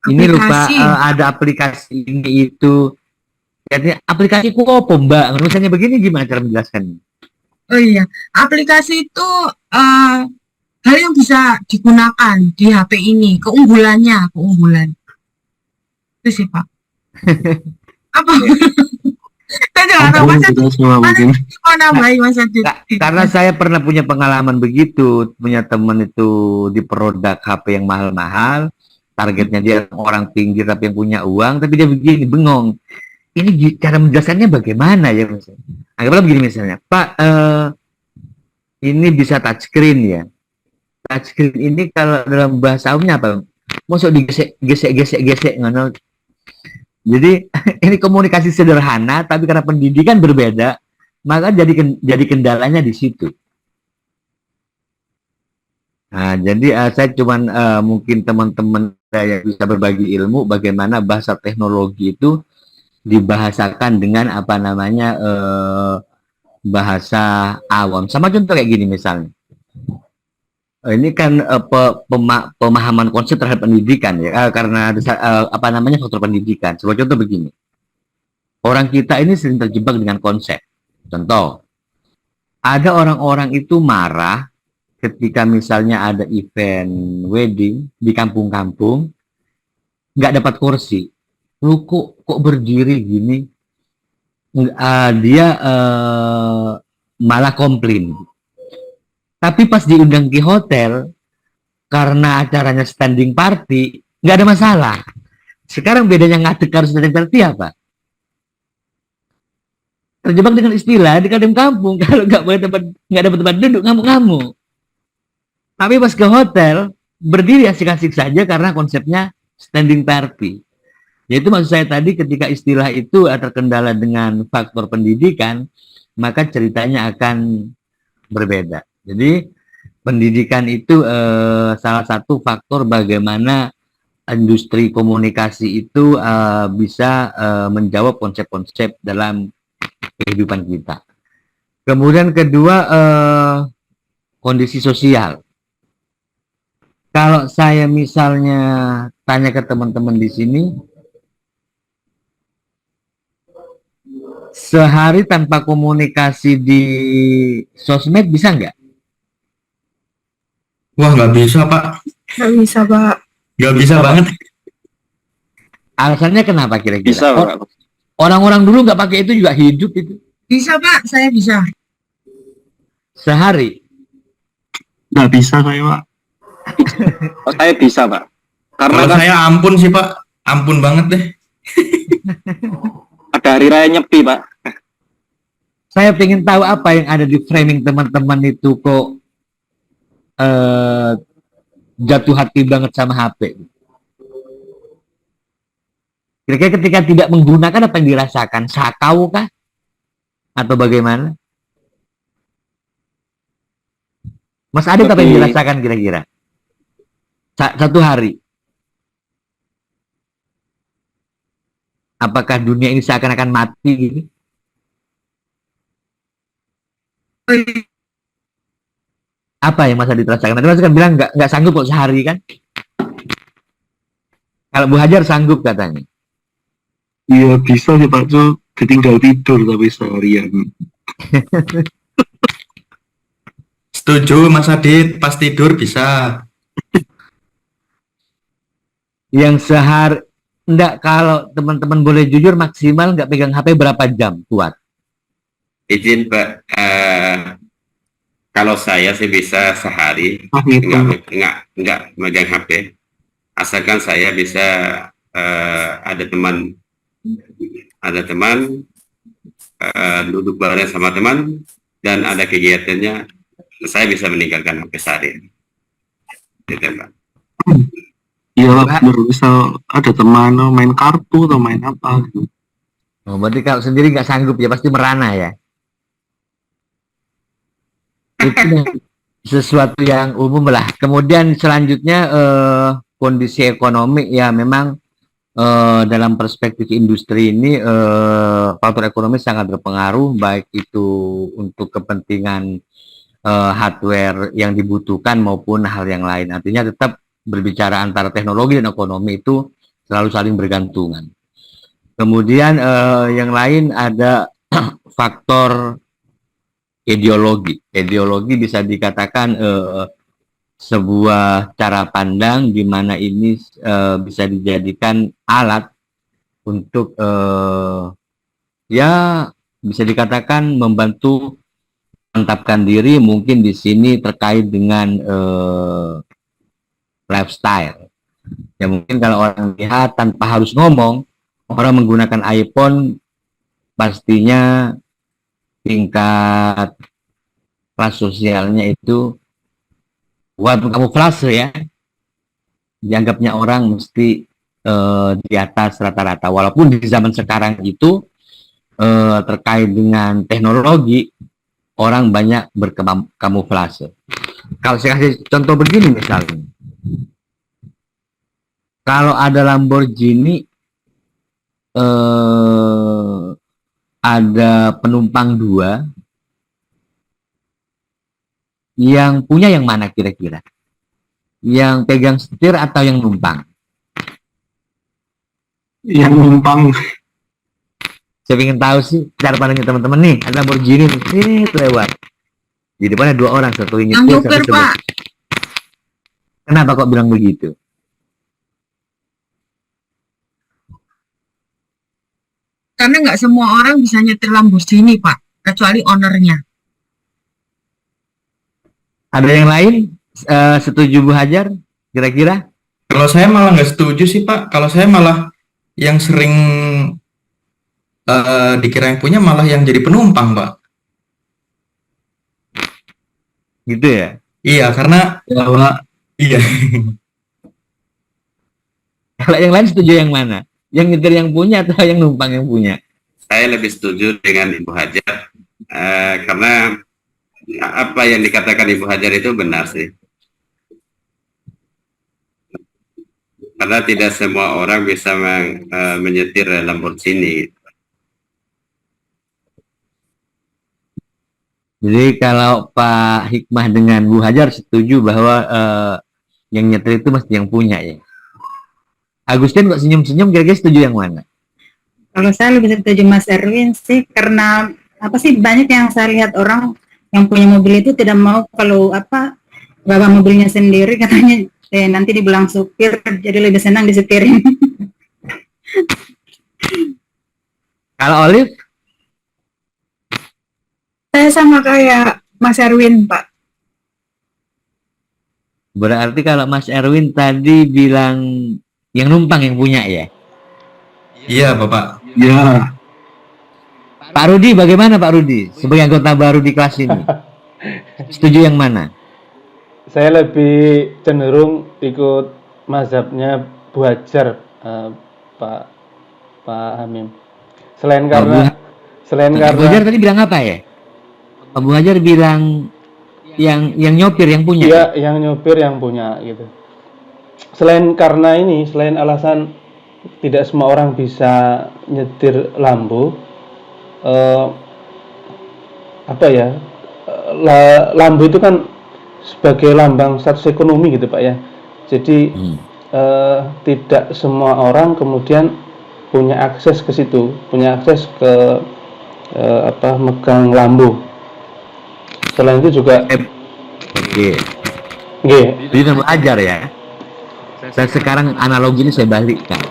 Ini lupa ada aplikasi ini itu. Jadi aplikasiku apa Mbak? Misalnya begini, gimana cara menjelaskannya? Oh iya, aplikasi itu hal yang bisa digunakan di HP ini, keunggulan itu sih Pak. Apa? Saya juga nggak tahu Mas Adit. Kita semua mungkin. Mau nambahin Mas Adit. Karena saya pernah punya pengalaman begitu, punya teman itu di produk HP yang mahal-mahal, targetnya dia orang pinggir tapi yang punya uang, tapi dia begini, bengong. Ini cara menjelaskannya bagaimana ya Mas? Anggaplah begini misalnya, Pak, ini bisa touchscreen ya. Touchscreen ini kalau dalam bahasa umumnya apa? Masuk digesek-gesek ngono. Jadi ini komunikasi sederhana, tapi karena pendidikan berbeda, maka jadi kendalanya di situ. Nah, jadi saya cuman mungkin teman-teman saya bisa berbagi ilmu bagaimana bahasa teknologi itu dibahasakan dengan apa namanya bahasa awam. Sama contoh kayak gini misalnya. Ini kan pemahaman konsep terhadap pendidikan ya karena apa namanya faktor pendidikan. Sebuah contoh begini. Orang kita ini sering terjebak dengan konsep. Contoh, ada orang-orang itu marah ketika misalnya ada event wedding di kampung-kampung nggak dapat kursi. Lu kok berdiri gini? Dia malah komplain. Tapi pas diundang ke hotel, karena acaranya standing party, nggak ada masalah. Sekarang bedanya ngadeg harus standing party apa? Terjebak dengan istilah di kampung, kalau nggak dapat tempat duduk, ngamuk-ngamuk. Tapi pas ke hotel, berdiri asik-asik saja karena konsepnya standing party. Yaitu maksud saya tadi ketika istilah itu terkendala dengan faktor pendidikan, maka ceritanya akan berbeda. Jadi pendidikan itu salah satu faktor bagaimana industri komunikasi itu bisa menjawab konsep-konsep dalam kehidupan kita. Kemudian kedua, kondisi sosial. Kalau saya misalnya tanya ke teman-teman di sini, sehari tanpa komunikasi di sosmed bisa nggak? Wah, nggak bisa, Pak. Nggak bisa, Pak. Nggak bisa banget. Alasannya kenapa kira-kira? Bisa, Pak. Orang-orang dulu nggak pakai itu juga hidup itu. Bisa Pak, saya bisa. Sehari? Nggak bisa saya, Pak. Oh, saya bisa, Pak. Karena Kalau kan saya ampun sih, Pak. Ampun banget deh. ada hari raya Nyepi, Pak. Saya ingin tahu apa yang ada di framing teman-teman itu kok jatuh hati banget sama HP. Kira-kira ketika tidak menggunakan apa yang dirasakan? Sakau kah? Atau bagaimana? Mas Adit apa yang dirasakan kira-kira? Satu hari. Apakah dunia ini seakan-akan mati gitu? Apa yang Mas Adit rasakan? Tadi Mas kan bilang nggak sanggup kok sehari kan? Kalau Bu Hajar sanggup katanya. Iya bisa sih Pak Cu, ditinggal tidur tapi seharian. Setuju, Mas Adit. Pas tidur bisa. Yang sehari, enggak, kalau teman-teman boleh jujur maksimal nggak pegang HP berapa jam kuat? Izin Pak, kalau saya sih bisa sehari Gitu. nggak megang HP, asalkan saya bisa ada teman duduk bareng sama teman dan ada kegiatannya, saya bisa meninggalkan HP sehari. Gitu Pak. Iya Pak, bener, misal ada teman main kartu atau main apa gitu. Oh, berarti kalau sendiri nggak sanggup ya, pasti merana ya? Itu sesuatu yang umum lah. Kemudian selanjutnya kondisi ekonomi ya memang dalam perspektif industri ini faktor ekonomi sangat berpengaruh, baik itu untuk kepentingan hardware yang dibutuhkan maupun hal yang lain. Artinya tetap berbicara antara teknologi dan ekonomi itu selalu saling bergantungan. Kemudian yang lain ada faktor ideologi. Ideologi bisa dikatakan sebuah cara pandang di mana ini bisa dijadikan alat untuk ya bisa dikatakan membantu mantapkan diri, mungkin di sini terkait dengan lifestyle. Ya mungkin kalau orang lihat tanpa harus ngomong, orang menggunakan iPhone pastinya tingkat kelas sosialnya itu bukan kamuflase ya. Dianggapnya orang mesti di atas rata-rata. Walaupun di zaman sekarang itu terkait dengan teknologi, orang banyak berkamuflase. Kalau saya kasih contoh begini misalnya, kalau ada Lamborghini, ada penumpang 2, yang punya yang mana kira-kira? Yang pegang setir atau yang numpang? Yang numpang. Saya ingin tahu sih cara pandangnya teman-teman nih. Ada Lamborghini nih, lewat. Di depannya 2 orang, satu yang Yang nyetir, nyopir, satu Pak. Kenapa kok bilang begitu? Karena nggak semua orang bisa nyetir Lamborghini, Pak, kecuali ownernya. Ada yang lain setuju Bu Hajar? Kira-kira? Kalau saya malah nggak setuju sih Pak. Kalau saya malah yang sering dikira yang punya malah yang jadi penumpang Pak. Gitu ya? Iya, karena iya. Kalau yang lain setuju yang mana? Yang nyetir yang punya atau yang numpang yang punya? Saya lebih setuju dengan Ibu Hajar karena apa yang dikatakan Ibu Hajar itu benar sih. Karena tidak semua orang bisa menyetir Lamborghini. Jadi kalau Pak Hikmah dengan Bu Hajar setuju bahwa yang nyetir itu mesti yang punya ya. Agustin kok senyum-senyum, kira-kira setuju yang mana? Kalau saya lebih setuju Mas Erwin sih, karena apa sih, banyak yang saya lihat orang yang punya mobil itu tidak mau kalau bawa mobilnya sendiri, katanya nanti dibilang supir, jadi lebih senang disetirin. Kalau Olive? Saya sama kayak Mas Erwin, Pak. Berarti kalau Mas Erwin tadi bilang yang numpang yang punya ya? Iya Bapak. Ya, Pak Rudi, bagaimana Pak Rudi? Sebagai anggota baru di kelas ini. Setuju yang mana? Saya lebih cenderung ikut mazhabnya Bu Hajar, Pak Hamim. Selain karena Bu Hajar tadi bilang apa ya? Pak Bu Hajar bilang yang nyopir yang punya. Iya, yang nyopir yang punya gitu. Selain alasan tidak semua orang bisa nyetir Lambo, Lambo itu kan sebagai lambang status ekonomi gitu Pak ya. Jadi tidak semua orang kemudian punya akses ke situ, punya akses ke megang Lambo. Selain itu juga Oke. Jadi Bu Hajar ya. Saya sekarang analogi ini saya balikkan.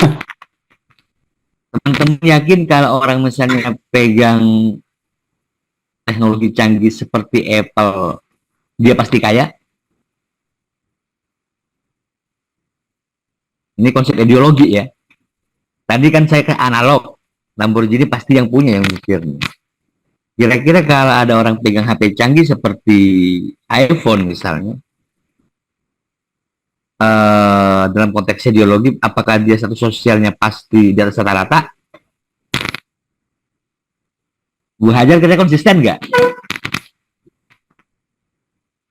Teman-teman yakin kalau orang misalnya pegang teknologi canggih seperti Apple, dia pasti kaya? Ini konsep ideologi ya. Tadi kan saya ke analog, Lamborghini pasti yang punya yang mikir. Kira-kira kalau ada orang pegang HP canggih seperti iPhone misalnya, dalam konteks ideologi, apakah dia status sosialnya pasti di atas rata-rata? Bu Hajar kira-kira konsisten nggak?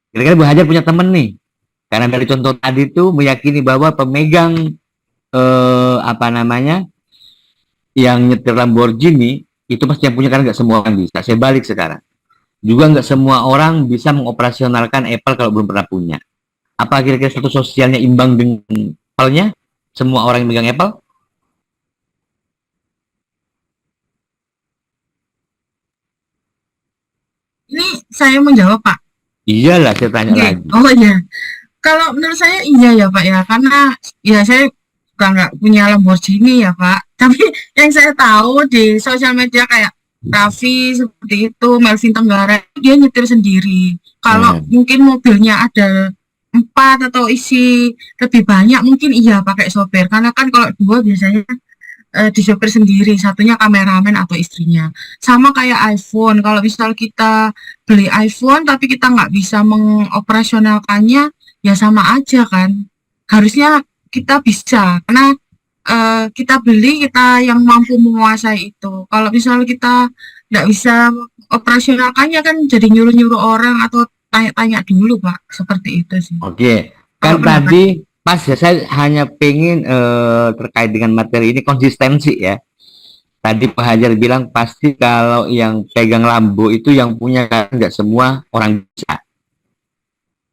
Kira-kira Bu Hajar punya temen nih, karena dari contoh tadi itu meyakini bahwa pemegang yang nyetir Lamborghini itu pasti yang punya, karena nggak semua orang bisa. Saya balik sekarang, juga nggak semua orang bisa mengoperasionalkan Apple kalau belum pernah punya. Apa kira-kira status sosialnya imbang dengan Apple-nya? Semua orang yang megang Apple? Ini saya menjawab, Pak. Iyalah, saya tanya lagi. Oh iya. Kalau menurut saya iya ya Pak ya, karena ya saya juga nggak punya Lamborghini ya Pak. Tapi yang saya tahu di sosial media kayak Raffi seperti itu, Melvin Tenggara, dia nyetir sendiri. Kalau mungkin mobilnya ada 4 atau isi lebih banyak, mungkin iya pakai sopir. Karena kan kalau 2 biasanya disopir sendiri, satunya kameramen atau istrinya. Sama kayak iPhone, kalau misal kita beli iPhone tapi kita nggak bisa mengoperasionalkannya, ya sama aja kan. Harusnya kita bisa, karena kita beli, kita yang mampu menguasai itu. Kalau misal kita nggak bisa operasionalkannya kan jadi nyuruh-nyuruh orang atau tanya-tanya dulu, Pak. Seperti itu sih. Oke, Kalau kan pendapat tadi pas ya saya hanya pengen terkait dengan materi ini konsistensi ya. Tadi Pak Hajar bilang pasti kalau yang pegang Lambo itu yang punya kan nggak semua orang bisa.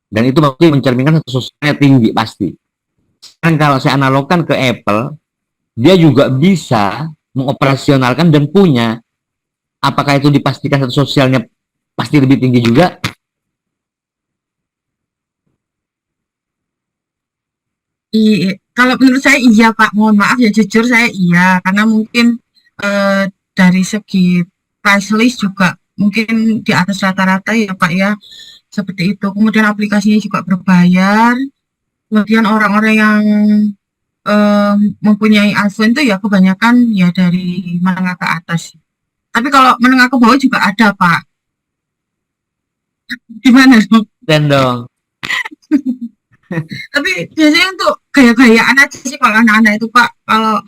Dan itu pasti mencerminkan satu sosialnya tinggi pasti. Kan kalau saya analogkan ke Apple, dia juga bisa mengoperasionalkan dan punya. Apakah itu dipastikan satu sosialnya pasti lebih tinggi juga? Kalau menurut saya iya Pak, mohon maaf ya jujur saya iya, karena mungkin dari segi price list juga mungkin di atas rata-rata ya Pak ya, seperti itu. Kemudian aplikasinya juga berbayar, kemudian orang-orang yang mempunyai iPhone itu ya kebanyakan ya dari menengah ke atas. Tapi kalau menengah ke bawah juga ada Pak. Gimana dong? Dan dong. Tapi biasanya untuk gaya-gayaan aja sih kalau anak-anak itu Pak. Kalau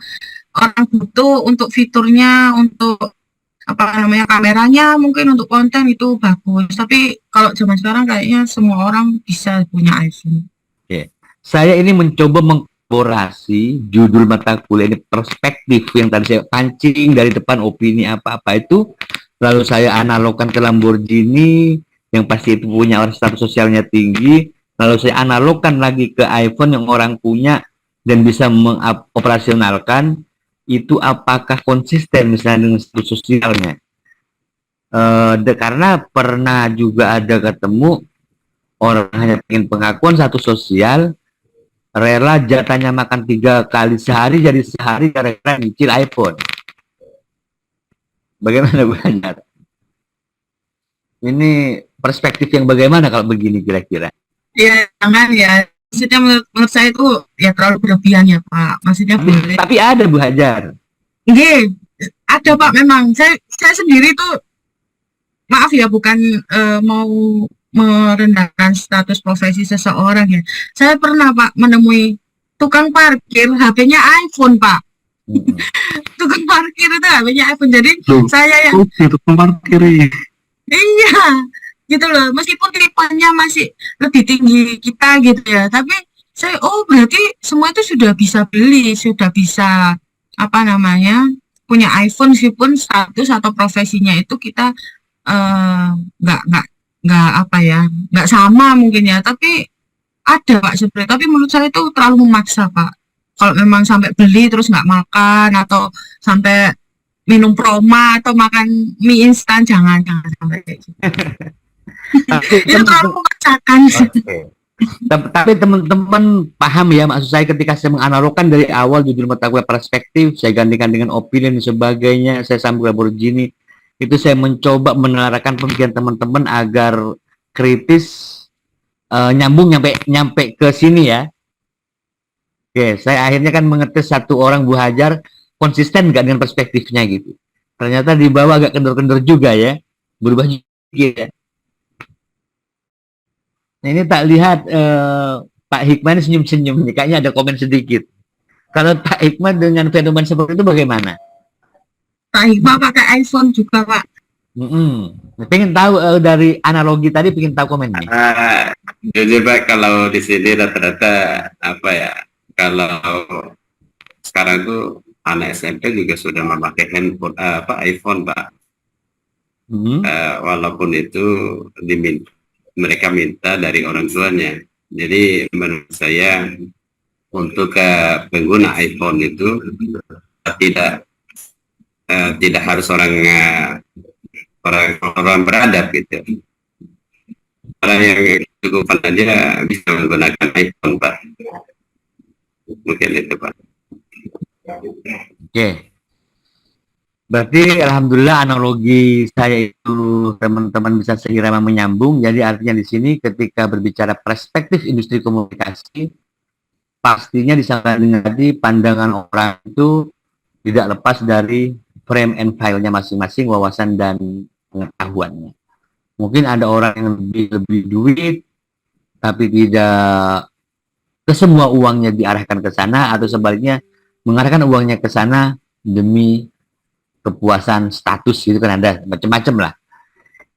orang butuh untuk fiturnya, untuk apa namanya kameranya, mungkin untuk konten itu bagus. Tapi kalau zaman sekarang kayaknya semua orang bisa punya iPhone. Oke. Saya ini mencoba mengkolaborasi judul mata kuliah ini perspektif yang tadi saya pancing dari depan opini apa-apa itu, lalu saya analogkan ke Lamborghini yang pasti itu punya orang status sosialnya tinggi, lalu saya analogkan lagi ke iPhone yang orang punya dan bisa mengoperasionalkan itu apakah konsisten misalnya dengan status sosialnya. Karena pernah juga ada ketemu orang hanya ingin pengakuan satu sosial, rela jatahnya makan 3 kali sehari jadi sehari gara-gara nyicil iPhone. Bagaimana Bu Hajar? Ini perspektif yang bagaimana kalau begini kira-kira? Ya jangan ya, maksudnya menurut saya itu ya terlalu berlebihan ya Pak. Maksudnya boleh. Tapi ada Bu Hajar. Iya, ada Pak memang. Saya sendiri tuh maaf ya bukan mau merendahkan status profesi seseorang ya. Saya pernah Pak menemui tukang parkir HP-nya iPhone Pak. Tukang parkir itu HP-nya iPhone. Jadi saya yang tukang parkir iya gitu loh. Meskipun tipenya masih lebih tinggi kita gitu ya. Tapi saya berarti semua itu sudah bisa beli, sudah bisa apa namanya punya iPhone meskipun status atau profesinya itu kita nggak apa ya nggak sama mungkin ya, tapi ada Pak sebenarnya. Tapi menurut saya itu terlalu memaksa Pak. Kalau memang sampai beli terus nggak makan atau sampai minum proma atau makan mie instan, jangan sampai kayak gitu. Itu terlalu memaksakan. Tapi teman-teman paham ya maksud saya ketika saya menganalogkan dari awal judul mata kuliah perspektif, saya gantikan dengan opini dan sebagainya, saya sambung Lamborghini, itu saya mencoba menelarakan pemikiran teman-teman agar kritis, nyambung nyampe ke sini ya. Oke, saya akhirnya kan mengetes satu orang Bu Hajar konsisten nggak dengan perspektifnya gitu. Ternyata di bawah agak kendor-kendor juga ya, berubah juga. Nah, ini tak lihat Pak Hikmah ini senyum-senyum nih, kayaknya ada komen sedikit. Kalau Pak Hikmah dengan fenomena seperti itu bagaimana? Pak Hikmah pakai iPhone juga Pak. Pengen tahu dari analogi tadi, pengen tahu komennya. Jadi Pak, kalau di sini rata-rata apa ya? Kalau sekarang tuh anak SMP juga sudah memakai handphone, iPhone Pak. Walaupun itu mereka minta dari orang tuanya. Jadi menurut saya untuk pengguna iPhone itu tidak harus orang beradab gitu. Orang yang cukup aja bisa menggunakan iPhone Pak. Mungkin itu Pak. Oke. Berarti alhamdulillah analogi saya itu teman-teman bisa seirama menyambung. Jadi artinya di sini ketika berbicara perspektif industri komunikasi, pastinya disangka dengan tadi pandangan orang itu tidak lepas dari frame and file-nya masing-masing, wawasan dan pengetahuannya. Mungkin ada orang yang lebih duit, tapi tidak ke semua uangnya diarahkan ke sana, atau sebaliknya mengarahkan uangnya ke sana demi kepuasan status, gitu kan, ada macam-macam lah.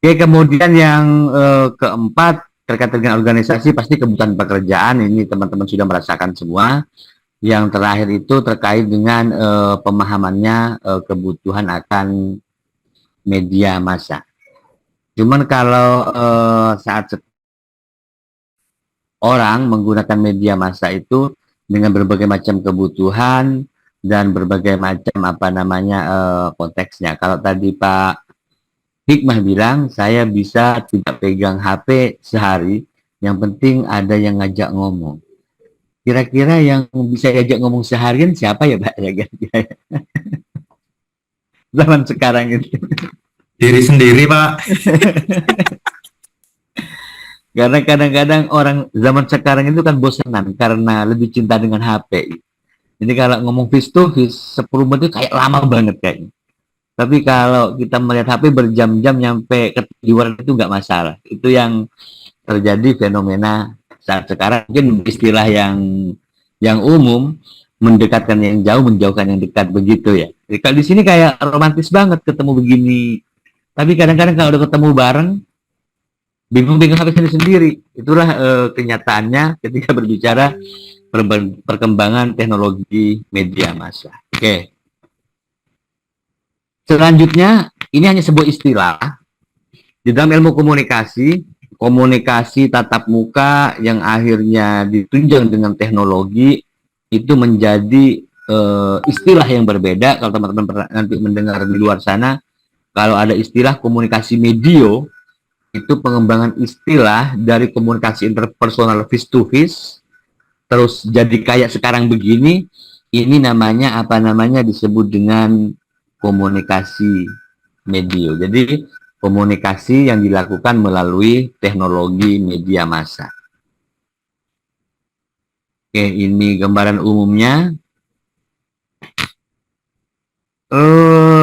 Oke, kemudian yang keempat terkait dengan organisasi, pasti kebutuhan pekerjaan, ini teman-teman sudah merasakan semua. Yang terakhir itu terkait dengan pemahamannya kebutuhan akan media massa. Cuman kalau saat orang menggunakan media massa itu dengan berbagai macam kebutuhan dan berbagai macam konteksnya. Kalau tadi Pak Hikmah bilang, saya bisa tidak pegang HP sehari, yang penting ada yang ngajak ngomong. Kira-kira yang bisa diajak ngomong seharian siapa ya Pak? Zaman sekarang itu. Diri sendiri, Pak. Karena kadang-kadang orang zaman sekarang itu kan bosanan karena lebih cinta dengan HP. Jadi kalau ngomong face to face 10 menit itu kayak lama banget kayaknya. Tapi kalau kita melihat HP berjam-jam nyampe ketiduran itu nggak masalah. Itu yang terjadi fenomena saat sekarang. Mungkin istilah yang umum, mendekatkan yang jauh, menjauhkan yang dekat, begitu ya. Jadi kalau di sini kayak romantis banget ketemu begini. Tapi kadang-kadang kalau udah ketemu bareng, bingung-bingung HP sendiri. Itulah kenyataannya ketika berbicara perkembangan teknologi media massa. Oke. Selanjutnya, ini hanya sebuah istilah. Di dalam ilmu komunikasi, komunikasi tatap muka yang akhirnya ditunjang dengan teknologi, itu menjadi istilah yang berbeda. Kalau teman-teman nanti mendengar di luar sana, kalau ada istilah komunikasi medio, itu pengembangan istilah dari komunikasi interpersonal face to face, terus jadi kayak sekarang begini, ini namanya disebut dengan komunikasi medio. Jadi komunikasi yang dilakukan melalui teknologi media massa. Oke, ini gambaran umumnya.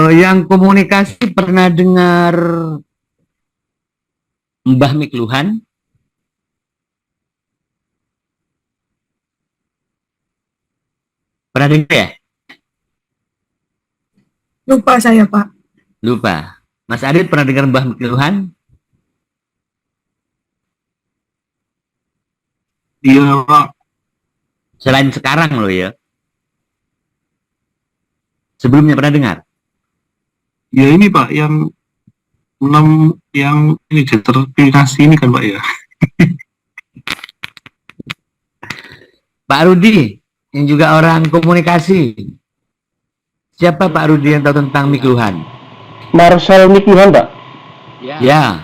Yang komunikasi pernah dengar Mbah Mikluhan? Pernah dengar ya? Lupa saya, Pak. Lupa. Mas Adit pernah dengar Mbah Mikluhan? Iya, Pak. Selain sekarang loh ya. Sebelumnya pernah dengar? Ya ini Pak, yang ini sertifikasi ini kan Pak ya. Pak Rudi, yang juga orang komunikasi. Siapa Pak Rudi yang tahu tentang Mikluhan? Marcel Mikluhan, Pak. Ya.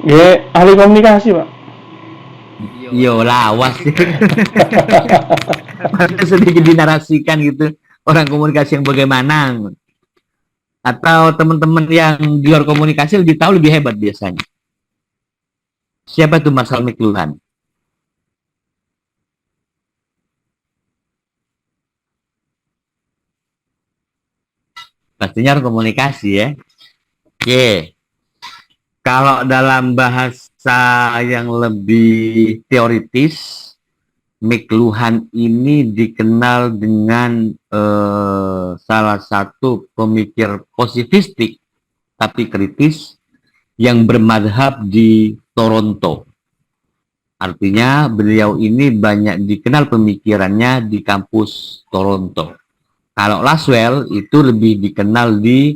Ya, ahli komunikasi, Pak. Yo lawas. Sedikit dinarasikan gitu. Orang komunikasi yang bagaimana. Atau teman-teman yang di luar komunikasi lebih tahu, lebih hebat biasanya. Siapa tuh Marcel Mikluhan? Pastinya harus komunikasi ya. Oke. Kalau dalam bahasa yang lebih teoritis, Mikluhan ini dikenal dengan salah satu pemikir positivistik tapi kritis yang bermadhab di Toronto. Artinya beliau ini banyak dikenal pemikirannya di kampus Toronto. Kalau Laswell itu lebih dikenal di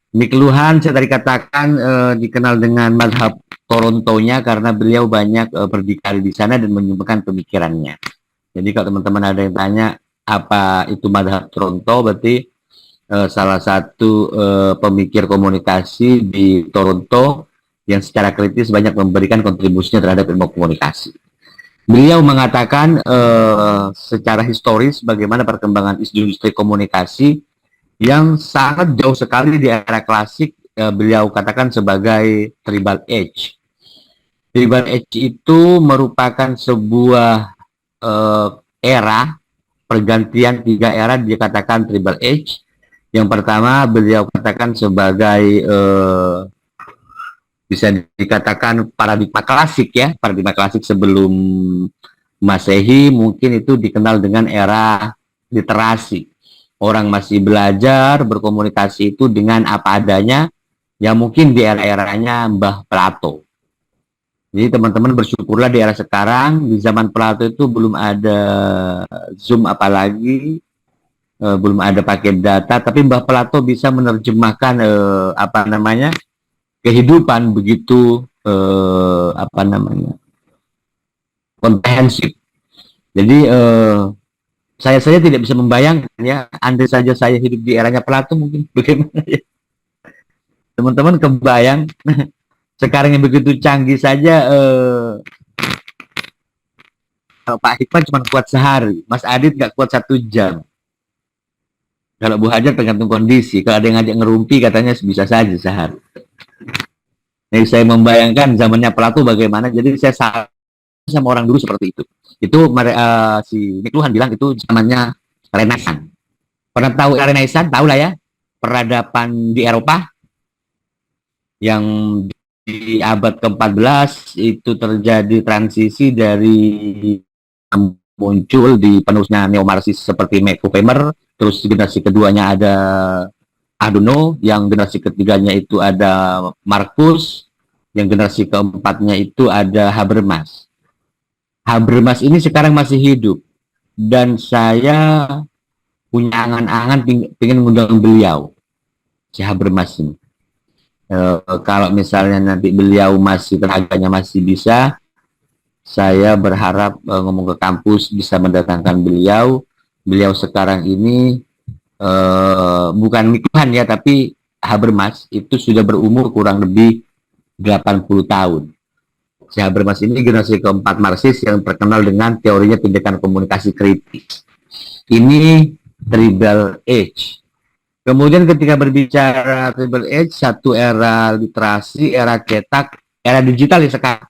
Mikluhan, saya tadi katakan dikenal dengan madhab Torontonya karena beliau banyak berdikari di sana dan menyumbangkan pemikirannya. Jadi kalau teman-teman ada yang tanya apa itu madhab Toronto, berarti salah satu pemikir komunikasi di Toronto yang secara kritis banyak memberikan kontribusinya terhadap ilmu komunikasi. Beliau mengatakan secara historis bagaimana perkembangan industri komunikasi yang sangat jauh sekali di era klasik, beliau katakan sebagai tribal age. Tribal age itu merupakan sebuah era pergantian 3 era, dikatakan tribal age. Yang pertama beliau katakan sebagai bisa dikatakan paradigma klasik ya, paradigma klasik sebelum Masehi, mungkin itu dikenal dengan era literasi. Orang masih belajar berkomunikasi itu dengan apa adanya, ya mungkin di era-eranya Mbah Plato. Jadi teman-teman bersyukurlah di era sekarang, di zaman Plato itu belum ada Zoom apalagi, belum ada paket data, tapi Mbah Plato bisa menerjemahkan apa namanya, kehidupan begitu apa namanya, komprehensif. Jadi saya tidak bisa membayangkan ya, andai saja saya hidup di eranya Plato mungkin bagaimana ya. Teman-teman kebayang sekarang yang begitu canggih saja, kalau Pak Hikmat cuma kuat sehari, Mas Adit nggak kuat 1 jam. Kalau Bu Hajar tergantung kondisi, kalau ada yang ngajak ngerumpi katanya bisa saja sehari. Jadi saya membayangkan zamannya Plato bagaimana, jadi saya sama orang dulu seperti itu. Itu si McLuhan bilang itu zamannya Renaissance. Pernah tahu Renaissance? Tahu lah ya, peradaban di Eropa yang di abad ke-14 itu terjadi transisi dari muncul di penerusnya neo-marxis seperti Horkheimer, terus generasi keduanya ada Adorno, yang generasi ketiganya itu ada Marcus, yang generasi keempatnya itu ada Habermas. Habermas ini sekarang masih hidup, dan saya punya angan-angan pengen mengundang beliau, si Habermas ini. Kalau misalnya nanti beliau masih tenaganya masih bisa, saya berharap ngomong ke kampus bisa mendatangkan beliau. Beliau sekarang ini bukan McLuhan ya, tapi Habermas itu sudah berumur kurang lebih 80 tahun. Si Habermas ini generasi keempat Marxis yang terkenal dengan teorinya tindakan komunikasi kritis. Ini tribal age. Kemudian ketika berbicara tribal age, satu era literasi, era cetak, era digital ya sekarang.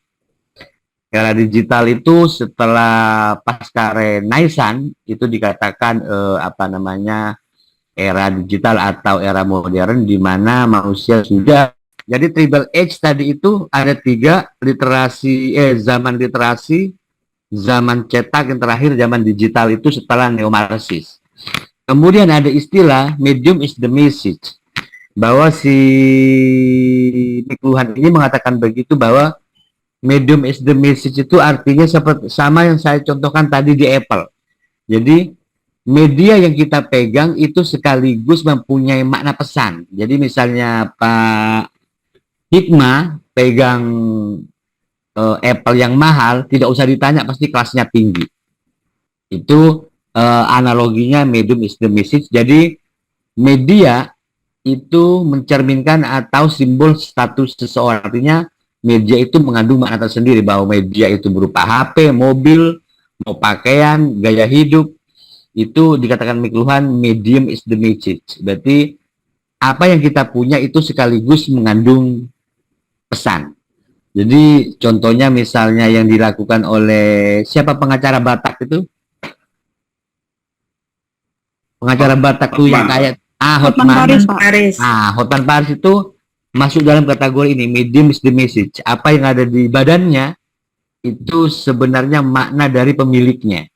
Era digital itu setelah pasca Renaissance itu dikatakan apa namanya, era digital atau era modern, di mana manusia sudah. Jadi tribal age tadi itu ada 3, literasi, zaman literasi, zaman cetak, yang terakhir zaman digital itu setelah neo-Marxis. Kemudian ada istilah medium is the message, bahwa si McLuhan ini mengatakan begitu, bahwa medium is the message itu artinya seperti sama yang saya contohkan tadi di Apple. Jadi media yang kita pegang itu sekaligus mempunyai makna pesan. Jadi misalnya Pak Hikmah pegang Apple yang mahal, tidak usah ditanya, pasti kelasnya tinggi. Itu analoginya medium is the message. Jadi media itu mencerminkan atau simbol status seseorang. Artinya media itu mengandung makna tersendiri, bahwa media itu berupa HP, mobil, mau pakaian, gaya hidup. Itu dikatakan McLuhan medium is the message. Berarti apa yang kita punya itu sekaligus mengandung pesan. Jadi contohnya misalnya yang dilakukan oleh siapa pengacara Batak itu? Pengacara Batak tuh yang kayak Hotman Paris. Hotman Paris itu masuk dalam kategori ini, medium is the message. Apa yang ada di badannya itu sebenarnya makna dari pemiliknya.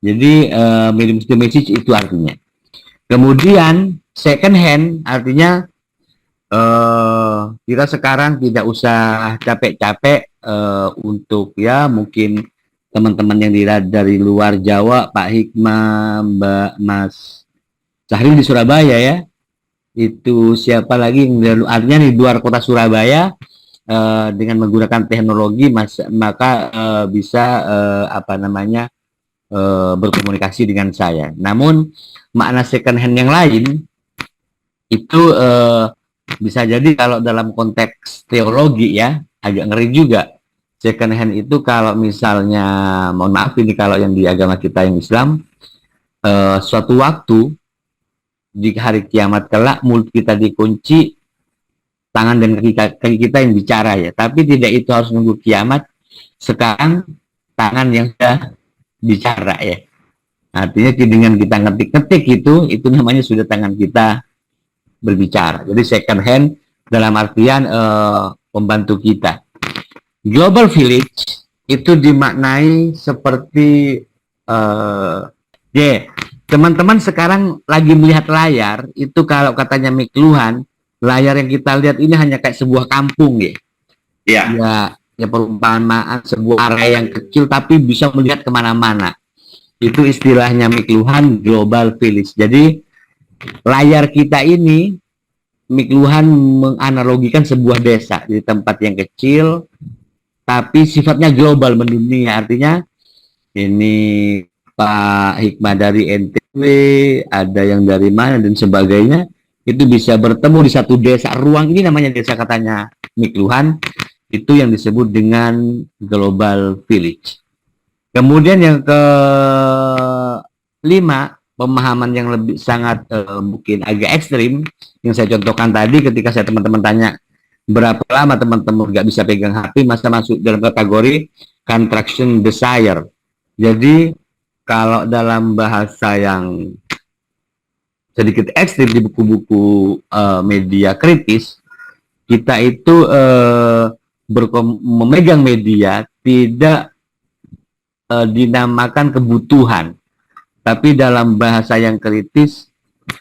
Jadi medium is the message itu artinya. Kemudian second hand artinya kita sekarang tidak usah capek-capek untuk ya mungkin teman-teman yang dari luar Jawa, Pak Hikmah, Mbak Mas Sahril di Surabaya ya, itu siapa lagi yang artinya di luar kota Surabaya, dengan menggunakan teknologi maka bisa apa namanya berkomunikasi dengan saya. Namun makna second hand yang lain itu bisa jadi kalau dalam konteks teologi ya agak ngeri juga. Second hand itu kalau misalnya, mohon maaf ini kalau yang di agama kita yang Islam, suatu waktu di hari kiamat kelak mulut kita dikunci, tangan dan kaki kita yang bicara ya. Tapi tidak itu harus nunggu kiamat. Sekarang tangan yang sudah bicara ya. Artinya dengan kita ngetik-ngetik itu namanya sudah tangan kita berbicara. Jadi second hand dalam artian pembantu kita. Global village itu dimaknai seperti teman-teman sekarang lagi melihat layar itu, kalau katanya Mikluhan, layar yang kita lihat ini hanya kayak sebuah kampung ya. Ya perumpamaan sebuah area yang kecil tapi bisa melihat kemana-mana. Itu istilahnya Mikluhan global village. Jadi layar kita ini Mikluhan menganalogikan sebuah desa di tempat yang kecil tapi sifatnya global, mendunia. Artinya ini Pak Hikmah dari NTB, ada yang dari mana dan sebagainya, itu bisa bertemu di satu desa. Ruang ini namanya desa katanya Mikluhan, itu yang disebut dengan global village. Kemudian yang kelima, pemahaman yang lebih sangat mungkin agak ekstrim, yang saya contohkan tadi ketika saya teman-teman tanya berapa lama teman-teman nggak bisa pegang HP, masa masuk dalam kategori contraction desire. Jadi kalau dalam bahasa yang sedikit ekstrim di buku-buku media kritis, kita itu memegang media tidak dinamakan kebutuhan, tapi dalam bahasa yang kritis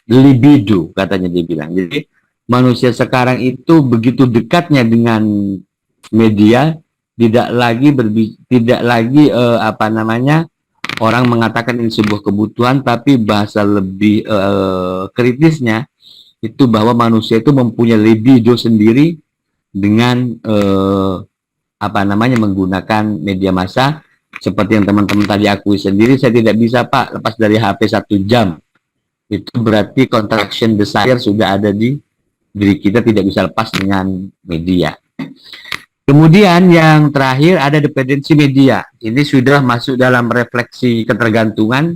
libido katanya dia bilang. Jadi manusia sekarang itu begitu dekatnya dengan media, tidak lagi orang mengatakan ini sebuah kebutuhan, tapi bahasa lebih kritisnya itu bahwa manusia itu mempunyai libido sendiri dengan menggunakan media massa. Seperti yang teman-teman tadi akui sendiri, saya tidak bisa Pak lepas dari HP 1 jam. Itu berarti contraction desire sudah ada di diri kita, tidak bisa lepas dengan media. Kemudian yang terakhir ada dependensi media. Ini sudah masuk dalam refleksi ketergantungan.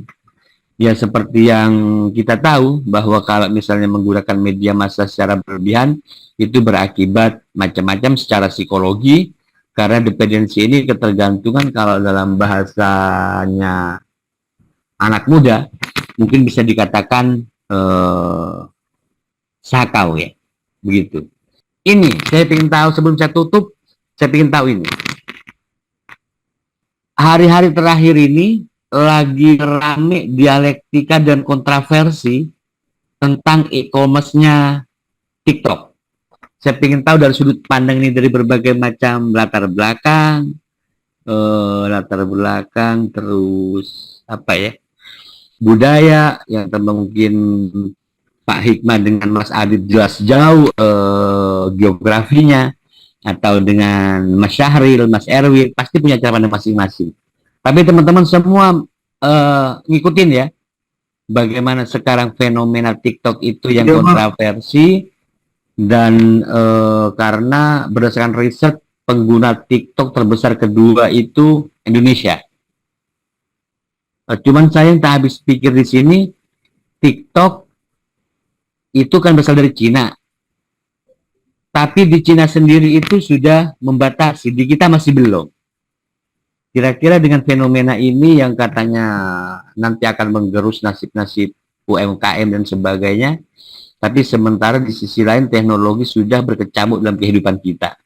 Ya seperti yang kita tahu bahwa kalau misalnya menggunakan media massa secara berlebihan, itu berakibat macam-macam secara psikologi. Karena dependensi ini ketergantungan, kalau dalam bahasanya anak muda mungkin bisa dikatakan sakau ya. Begitu. Ini saya ingin tahu, sebelum saya tutup, saya ingin tahu ini. Hari-hari terakhir ini lagi rame dialektika dan kontroversi tentang e-commerce-nya TikTok. Saya ingin tahu dari sudut pandang ini dari berbagai macam latar belakang, terus budaya yang mungkin Pak Hikmah dengan Mas Adit jelas jauh geografinya, atau dengan Mas Syahril, Mas Erwin, pasti punya cara pandang masing-masing. Tapi teman-teman semua ngikutin ya, bagaimana sekarang fenomena TikTok itu yang kontroversi, dan karena berdasarkan riset pengguna TikTok terbesar kedua itu Indonesia. Cuman saya yang tak habis pikir di sini, TikTok itu kan berasal dari Cina, tapi di Cina sendiri itu sudah membatasi, di kita masih belum. Kira-kira dengan fenomena ini yang katanya nanti akan menggerus nasib-nasib UMKM dan sebagainya, tapi sementara di sisi lain teknologi sudah berkecamuk dalam kehidupan kita.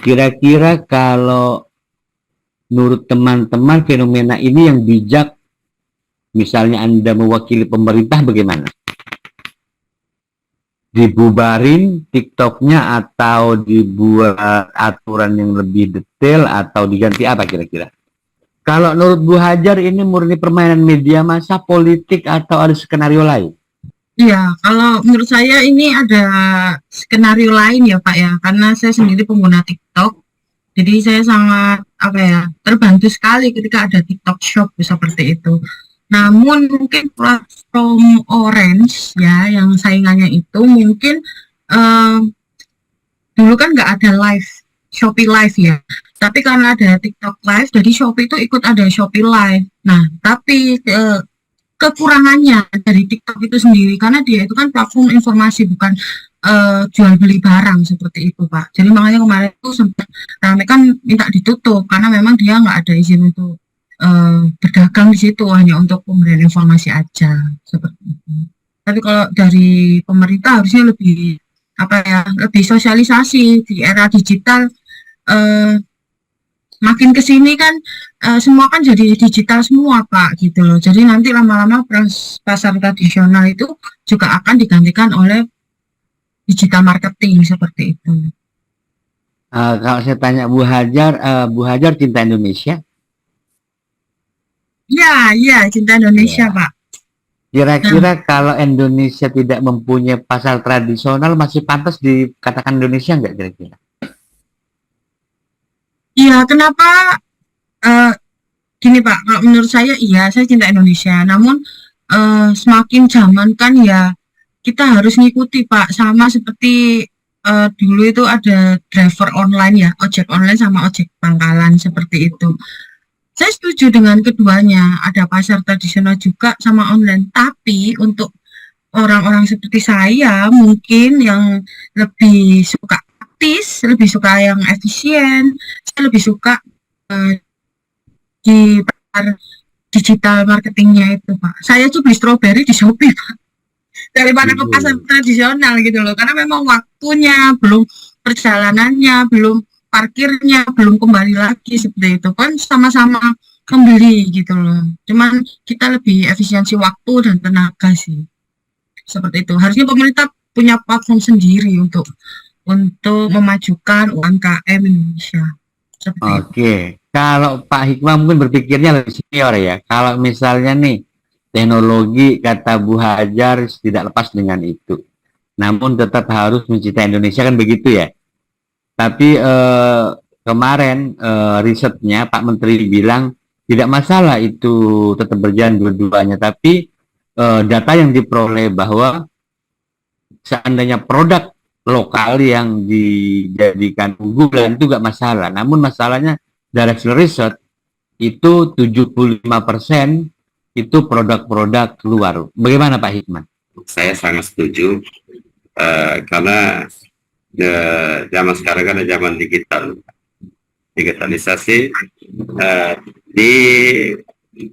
Kira-kira kalau menurut teman-teman fenomena ini yang bijak, misalnya Anda mewakili pemerintah, bagaimana? Dibubarin TikToknya atau dibuat aturan yang lebih detail atau diganti apa kira-kira? Kalau menurut Bu Hajar ini murni permainan media massa, politik, atau ada skenario lain? Iya, kalau menurut saya ini ada skenario lain ya Pak ya, karena saya sendiri pengguna TikTok, jadi saya sangat terbantu sekali ketika ada TikTok Shop seperti itu. Namun mungkin platform Orange ya yang saingannya itu mungkin dulu kan nggak ada live Shopee Live ya. Tapi karena ada TikTok Live, jadi Shopee itu ikut ada Shopee Live. Nah, tapi kekurangannya dari TikTok itu sendiri karena dia itu kan platform informasi bukan jual beli barang seperti itu Pak. Jadi makanya kemarin itu sempat rame kan minta ditutup karena memang dia nggak ada izin untuk berdagang di situ, hanya untuk pemberian informasi aja seperti itu. Tapi kalau dari pemerintah harusnya lebih lebih sosialisasi di era digital. Makin kesini kan semua kan jadi digital semua Pak gitu loh. Jadi nanti lama-lama pasar tradisional itu juga akan digantikan oleh digital marketing seperti itu. Kalau saya tanya Bu Hajar cinta Indonesia? Iya, cinta Indonesia Pak. Kira-kira kalau Indonesia tidak mempunyai pasar tradisional masih pantas dikatakan Indonesia nggak kira-kira? Iya, kenapa gini Pak, kalau menurut saya iya, saya cinta Indonesia. Namun semakin zaman kan ya kita harus ngikuti Pak, sama seperti dulu itu ada driver online ya, ojek online sama ojek pangkalan seperti itu. Saya setuju dengan keduanya, ada pasar tradisional juga sama online. Tapi untuk orang-orang seperti saya mungkin yang lebih suka praktis, lebih suka yang efisien, saya lebih suka di pasar digital marketingnya itu Pak. Saya tuh beli stroberi di Shopee Pak, daripada ke pasar tradisional gitu loh, karena memang waktunya belum, perjalanannya belum, parkirnya belum, kembali lagi seperti itu kan, sama-sama membeli gitu loh. Cuman kita lebih efisiensi waktu dan tenaga sih, seperti itu. Harusnya pemerintah punya platform sendiri untuk memajukan UMKM Indonesia. Oke, kalau Pak Hikmah mungkin berpikirnya lebih senior ya. Kalau misalnya nih teknologi kata Bu Hajar tidak lepas dengan itu, namun tetap harus mencintai Indonesia kan begitu ya. Tapi kemarin risetnya Pak Menteri bilang tidak masalah itu tetap berjalan dua-duanya, tapi data yang diperoleh bahwa seandainya produk lokal yang dijadikan unggulan itu gak masalah. Namun masalahnya dari hasil riset itu 75% itu produk-produk luar. Bagaimana Pak Hikman? Saya sangat setuju karena zaman sekarang kan zaman digitalisasi, di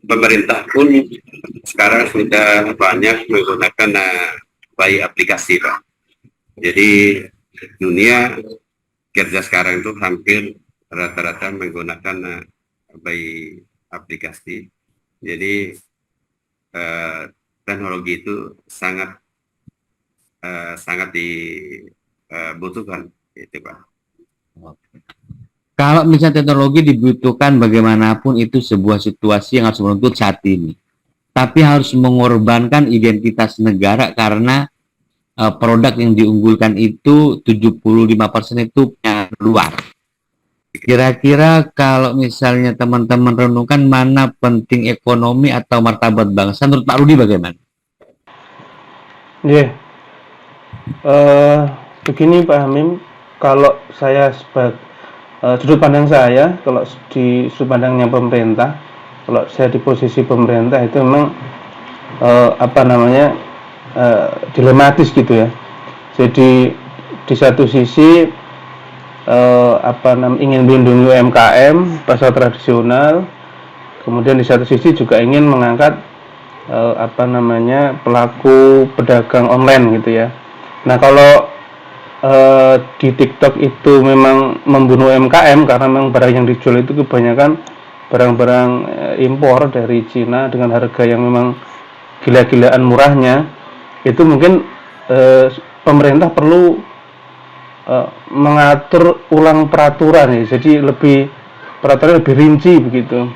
pemerintah pun sekarang sudah banyak menggunakan by aplikasi Pak. Jadi dunia kerja sekarang itu hampir rata-rata menggunakan by aplikasi. Jadi teknologi itu sangat dibutuhkan itu Pak. Kalau misalnya teknologi dibutuhkan bagaimanapun itu sebuah situasi yang harus menuntut saat ini. Tapi harus mengorbankan identitas negara karena produk yang diunggulkan itu 75% itu luar. Kira-kira kalau misalnya teman-teman renungkan mana penting ekonomi atau martabat bangsa, menurut Pak Rudi bagaimana? Iya, begini Pak Hamim, kalau saya sudut pandang saya, kalau di sudut pandangnya pemerintah, kalau saya di posisi pemerintah itu memang dilematis gitu ya. Jadi di satu sisi ingin melindungi UMKM, pasar tradisional, kemudian di satu sisi juga ingin mengangkat pelaku pedagang online gitu ya. Nah kalau di TikTok itu memang membunuh UMKM karena memang barang yang dijual itu kebanyakan barang-barang impor dari Cina dengan harga yang memang gila-gilaan murahnya, itu mungkin pemerintah perlu mengatur ulang peraturan ya, jadi peraturan lebih rinci begitu.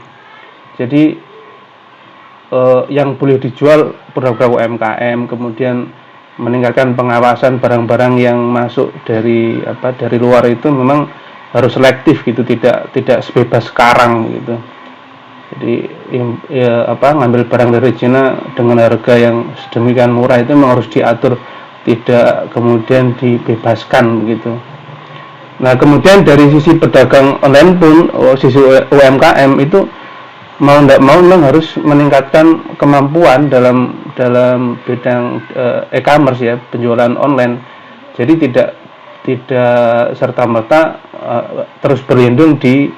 Jadi yang boleh dijual produk-produk UMKM, kemudian meningkatkan pengawasan barang-barang yang masuk dari luar itu memang harus selektif gitu, tidak sebebas sekarang gitu. Jadi ngambil barang dari Cina dengan harga yang sedemikian murah itu memang harus diatur, tidak kemudian dibebaskan begitu. Nah, kemudian dari sisi pedagang online pun, sisi UMKM itu mau tidak mau memang harus meningkatkan kemampuan dalam bidang e-commerce ya, penjualan online. Jadi tidak serta merta terus berlindung di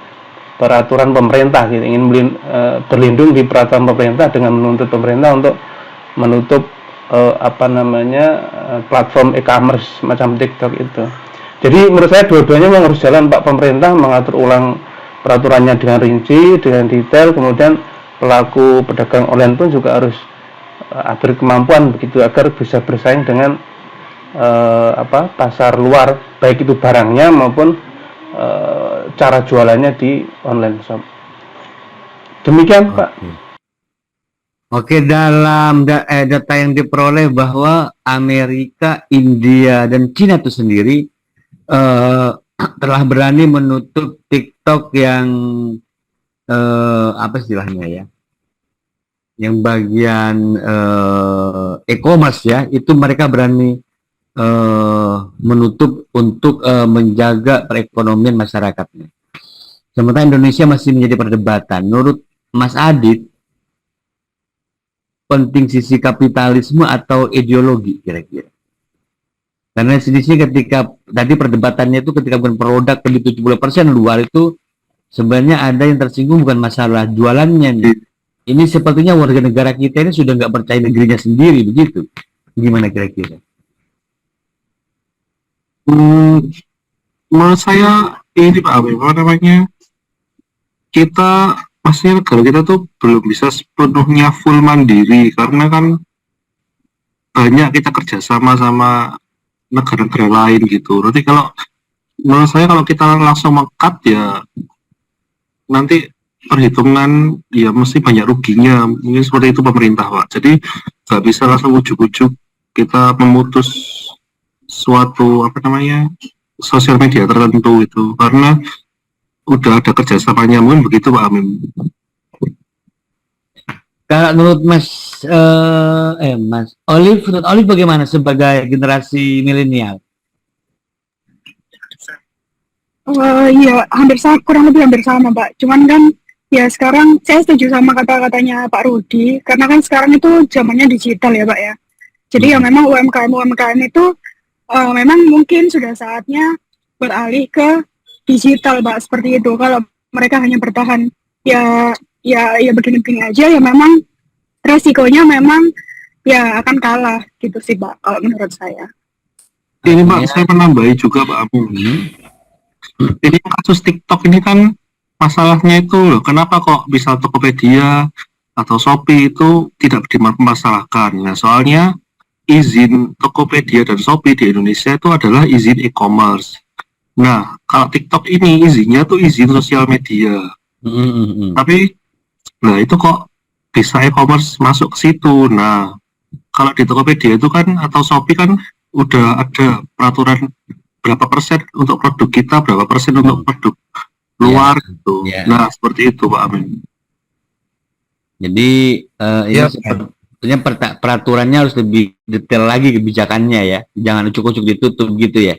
peraturan pemerintah gitu, ingin berlindung di peraturan pemerintah dengan menuntut pemerintah untuk menutup platform e-commerce macam TikTok itu. Jadi menurut saya dua-duanya memang harus jalan, Pak. Pemerintah mengatur ulang peraturannya dengan rinci, dengan detail, kemudian pelaku pedagang online pun juga harus berkemampuan begitu agar bisa bersaing dengan pasar luar, baik itu barangnya maupun cara jualannya di online shop. Demikian, Pak. Oke, dalam data yang diperoleh bahwa Amerika, India, dan Cina itu sendiri telah berani menutup TikTok yang apa istilahnya ya, yang bagian e-commerce ya, itu mereka berani menutup untuk menjaga perekonomian masyarakatnya. Sementara Indonesia masih menjadi perdebatan. Menurut Mas Adit, penting sisi kapitalisme atau ideologi kira-kira? Karena di sini ketika tadi perdebatannya itu ketika bukan produk lebih 70% luar itu sebenarnya ada yang tersinggung bukan masalah jualannya nih. Ini sepertinya warga negara kita ini sudah nggak percaya negerinya sendiri begitu. Gimana kira-kira? Menurut saya ini Pak Abe, apa namanya, kita maksudnya negara kita tuh belum bisa sepenuhnya full mandiri karena kan banyak kita kerjasama sama negara-negara lain gitu. Nanti kalau menurut saya kalau kita langsung meng-cut ya nanti perhitungan ya mesti banyak ruginya, mungkin seperti itu pemerintah Pak. Jadi nggak bisa langsung ujuk-ujuk kita memutus suatu sosial media tertentu itu karena udah ada kerjasamanya, mungkin begitu Pak Amin. Kalau menurut Mas Olive, menurut Olive bagaimana sebagai generasi milenial? Iya, kurang lebih hampir sama, Pak. Cuman kan ya sekarang saya setuju sama kata-katanya Pak Rudi, karena kan sekarang itu zamannya digital ya, Pak ya. Jadi ya memang UMKM itu memang mungkin sudah saatnya beralih ke digital, Pak, seperti itu. Kalau mereka hanya bertahan ya begini-begini aja, ya memang resikonya memang ya akan kalah gitu sih, Pak, kalau menurut saya. Ini Pak, saya menambahi juga Pak Amin. Ini kasus TikTok ini kan masalahnya itu loh, kenapa kok bisa Tokopedia atau Shopee itu tidak dimasalahkan? Nah, soalnya izin Tokopedia dan Shopee di Indonesia itu adalah izin e-commerce. Nah, kalau TikTok ini izinnya tuh izin sosial media. Tapi, nah itu kok bisa e-commerce masuk ke situ. Nah, kalau di Tokopedia itu kan atau Shopee kan udah ada peraturan berapa persen untuk produk kita, berapa persen untuk produk luar gitu. Nah, seperti itu Pak Amin. Jadi ini sepertinya peraturannya harus lebih detail lagi kebijakannya ya. Jangan ucuk-ucuk ditutup gitu ya.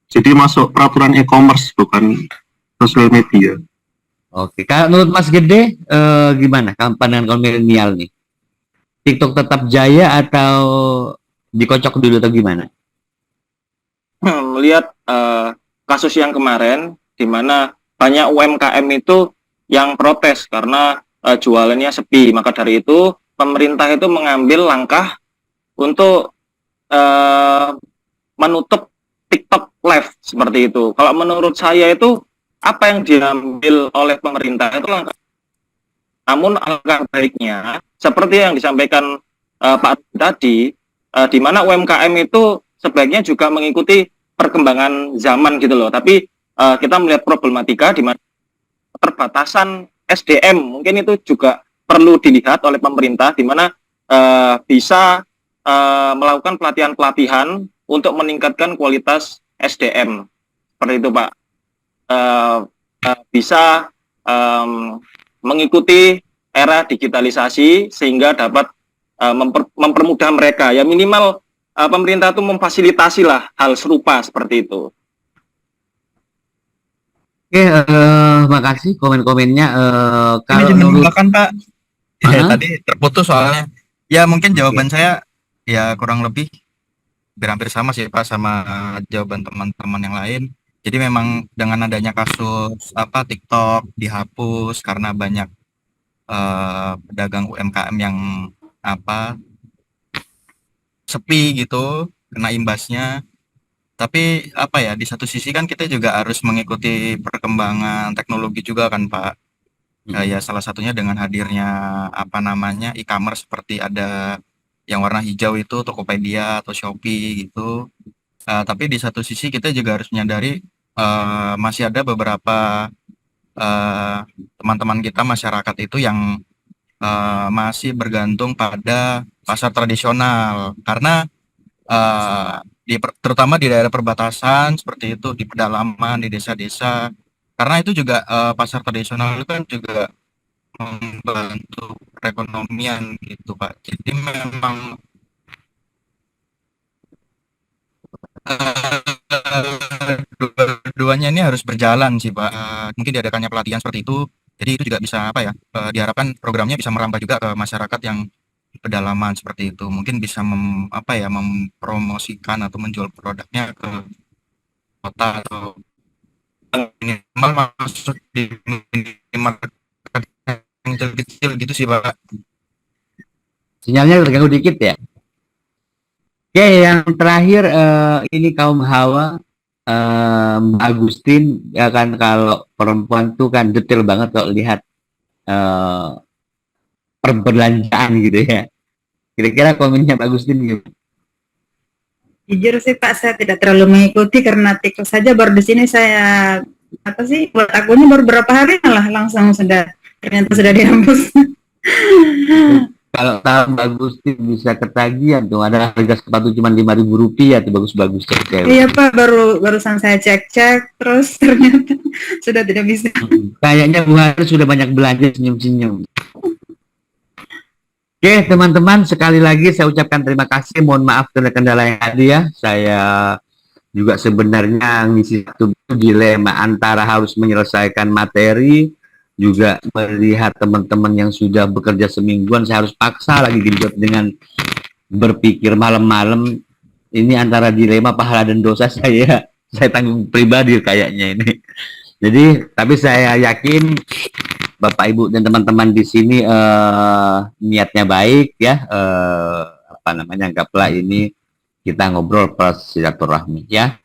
Jadi masuk peraturan e-commerce bukan sosial media. Oke, kalau menurut Mas Gede gimana pandangan kaum milenial nih? TikTok tetap jaya atau dikocok dulu atau gimana? Melihat kasus yang kemarin di mana banyak UMKM itu yang protes karena jualannya sepi, maka dari itu pemerintah itu mengambil langkah untuk menutup TikTok Live seperti itu. Kalau menurut saya itu apa yang diambil oleh pemerintah itu langkah. Namun alangkah baiknya seperti yang disampaikan Pak tadi, di mana UMKM itu sebaiknya juga mengikuti perkembangan zaman gitu loh. Tapi kita melihat problematika di mana keterbatasan SDM mungkin itu juga perlu dilihat oleh pemerintah, di mana bisa melakukan pelatihan-pelatihan untuk meningkatkan kualitas SDM seperti itu Pak. Bisa mengikuti era digitalisasi sehingga dapat mempermudah mereka ya, minimal pemerintah itu memfasilitasi lah hal serupa seperti itu. Oke, makasih komen-komennya. Ini Kalau izin menurut menambahkan Pak, ya, Hah? tadi terputus soalnya. Ya mungkin jawaban saya ya kurang lebih hampir sama sih Pak sama jawaban teman-teman yang lain. Jadi memang dengan adanya kasus TikTok dihapus karena banyak pedagang UMKM yang sepi gitu, kena imbasnya. Tapi di satu sisi kan kita juga harus mengikuti perkembangan teknologi juga kan Pak. Ya salah satunya dengan hadirnya e-commerce seperti ada yang warna hijau itu Tokopedia atau Shopee gitu. Tapi di satu sisi kita juga harus menyadari masih ada beberapa teman-teman kita masyarakat itu yang masih bergantung pada pasar tradisional karena terutama di daerah perbatasan seperti itu, di pedalaman, di desa-desa, karena itu juga pasar tradisional itu kan juga membantu perekonomian gitu Pak. Jadi memang dua-duanya ini harus berjalan sih Pak. Mungkin diadakannya pelatihan seperti itu, jadi itu juga bisa diharapkan programnya bisa merambah juga ke masyarakat yang pedalaman seperti itu. Mungkin bisa mempromosikan atau menjual produknya ke kota atau minimal masuk di minimarket yang kecil-kecil gitu sih Pak. sinyalnya terganggu dikit ya. Oke, yang terakhir ini kaum hawa, Mbak Agustin, ya kan kalau perempuan tuh kan detail banget kalau lihat perbelanjaan gitu ya. Kira-kira komennya Mbak Agustin gitu. Jujur sih Pak, saya tidak terlalu mengikuti karena TikTok saja baru di sini saya buat akunnya baru berapa hari malah langsung ternyata sudah dihapus. Kalau tahu Mbak Agustin bisa ketagihan tuh, ada harga sepatu cuma Rp5.000 tuh, bagus-bagus cewek. Iya Pak, barusan saya cek terus ternyata sudah tidak bisa. Kayaknya Bu Haris sudah banyak belanja senyum-senyum. Oke teman-teman, sekali lagi saya ucapkan terima kasih. Mohon maaf karena kendala yang ada ya. Saya juga sebenarnya ngisi satu dilema antara harus menyelesaikan materi, juga melihat teman-teman yang sudah bekerja semingguan, saya harus paksa lagi dibuat dengan berpikir malam-malam. Ini antara dilema pahala dan dosa saya tanggung pribadi kayaknya ini. Jadi, tapi saya yakin Bapak Ibu dan teman-teman di sini niatnya baik ya. Anggaplah ini kita ngobrol plus silaturahmi ya.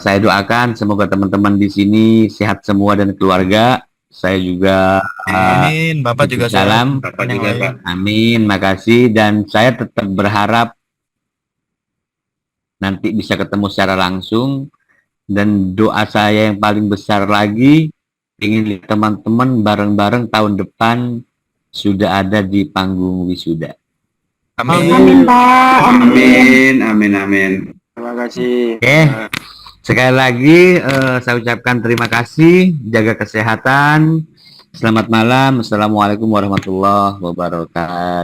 Saya doakan semoga teman-teman di sini sehat semua dan keluarga. Saya juga Amin, Bapak juga salam. Bapak juga Pak. Amin, makasih, dan saya tetap berharap nanti bisa ketemu secara langsung, dan doa saya yang paling besar lagi ingin lihat teman-teman bareng-bareng tahun depan sudah ada di panggung wisuda. Amin. Amin Pak. Amin, amin, amin. Terima kasih. Oke, sekali lagi saya ucapkan terima kasih, jaga kesehatan, selamat malam, assalamualaikum warahmatullahi wabarakatuh.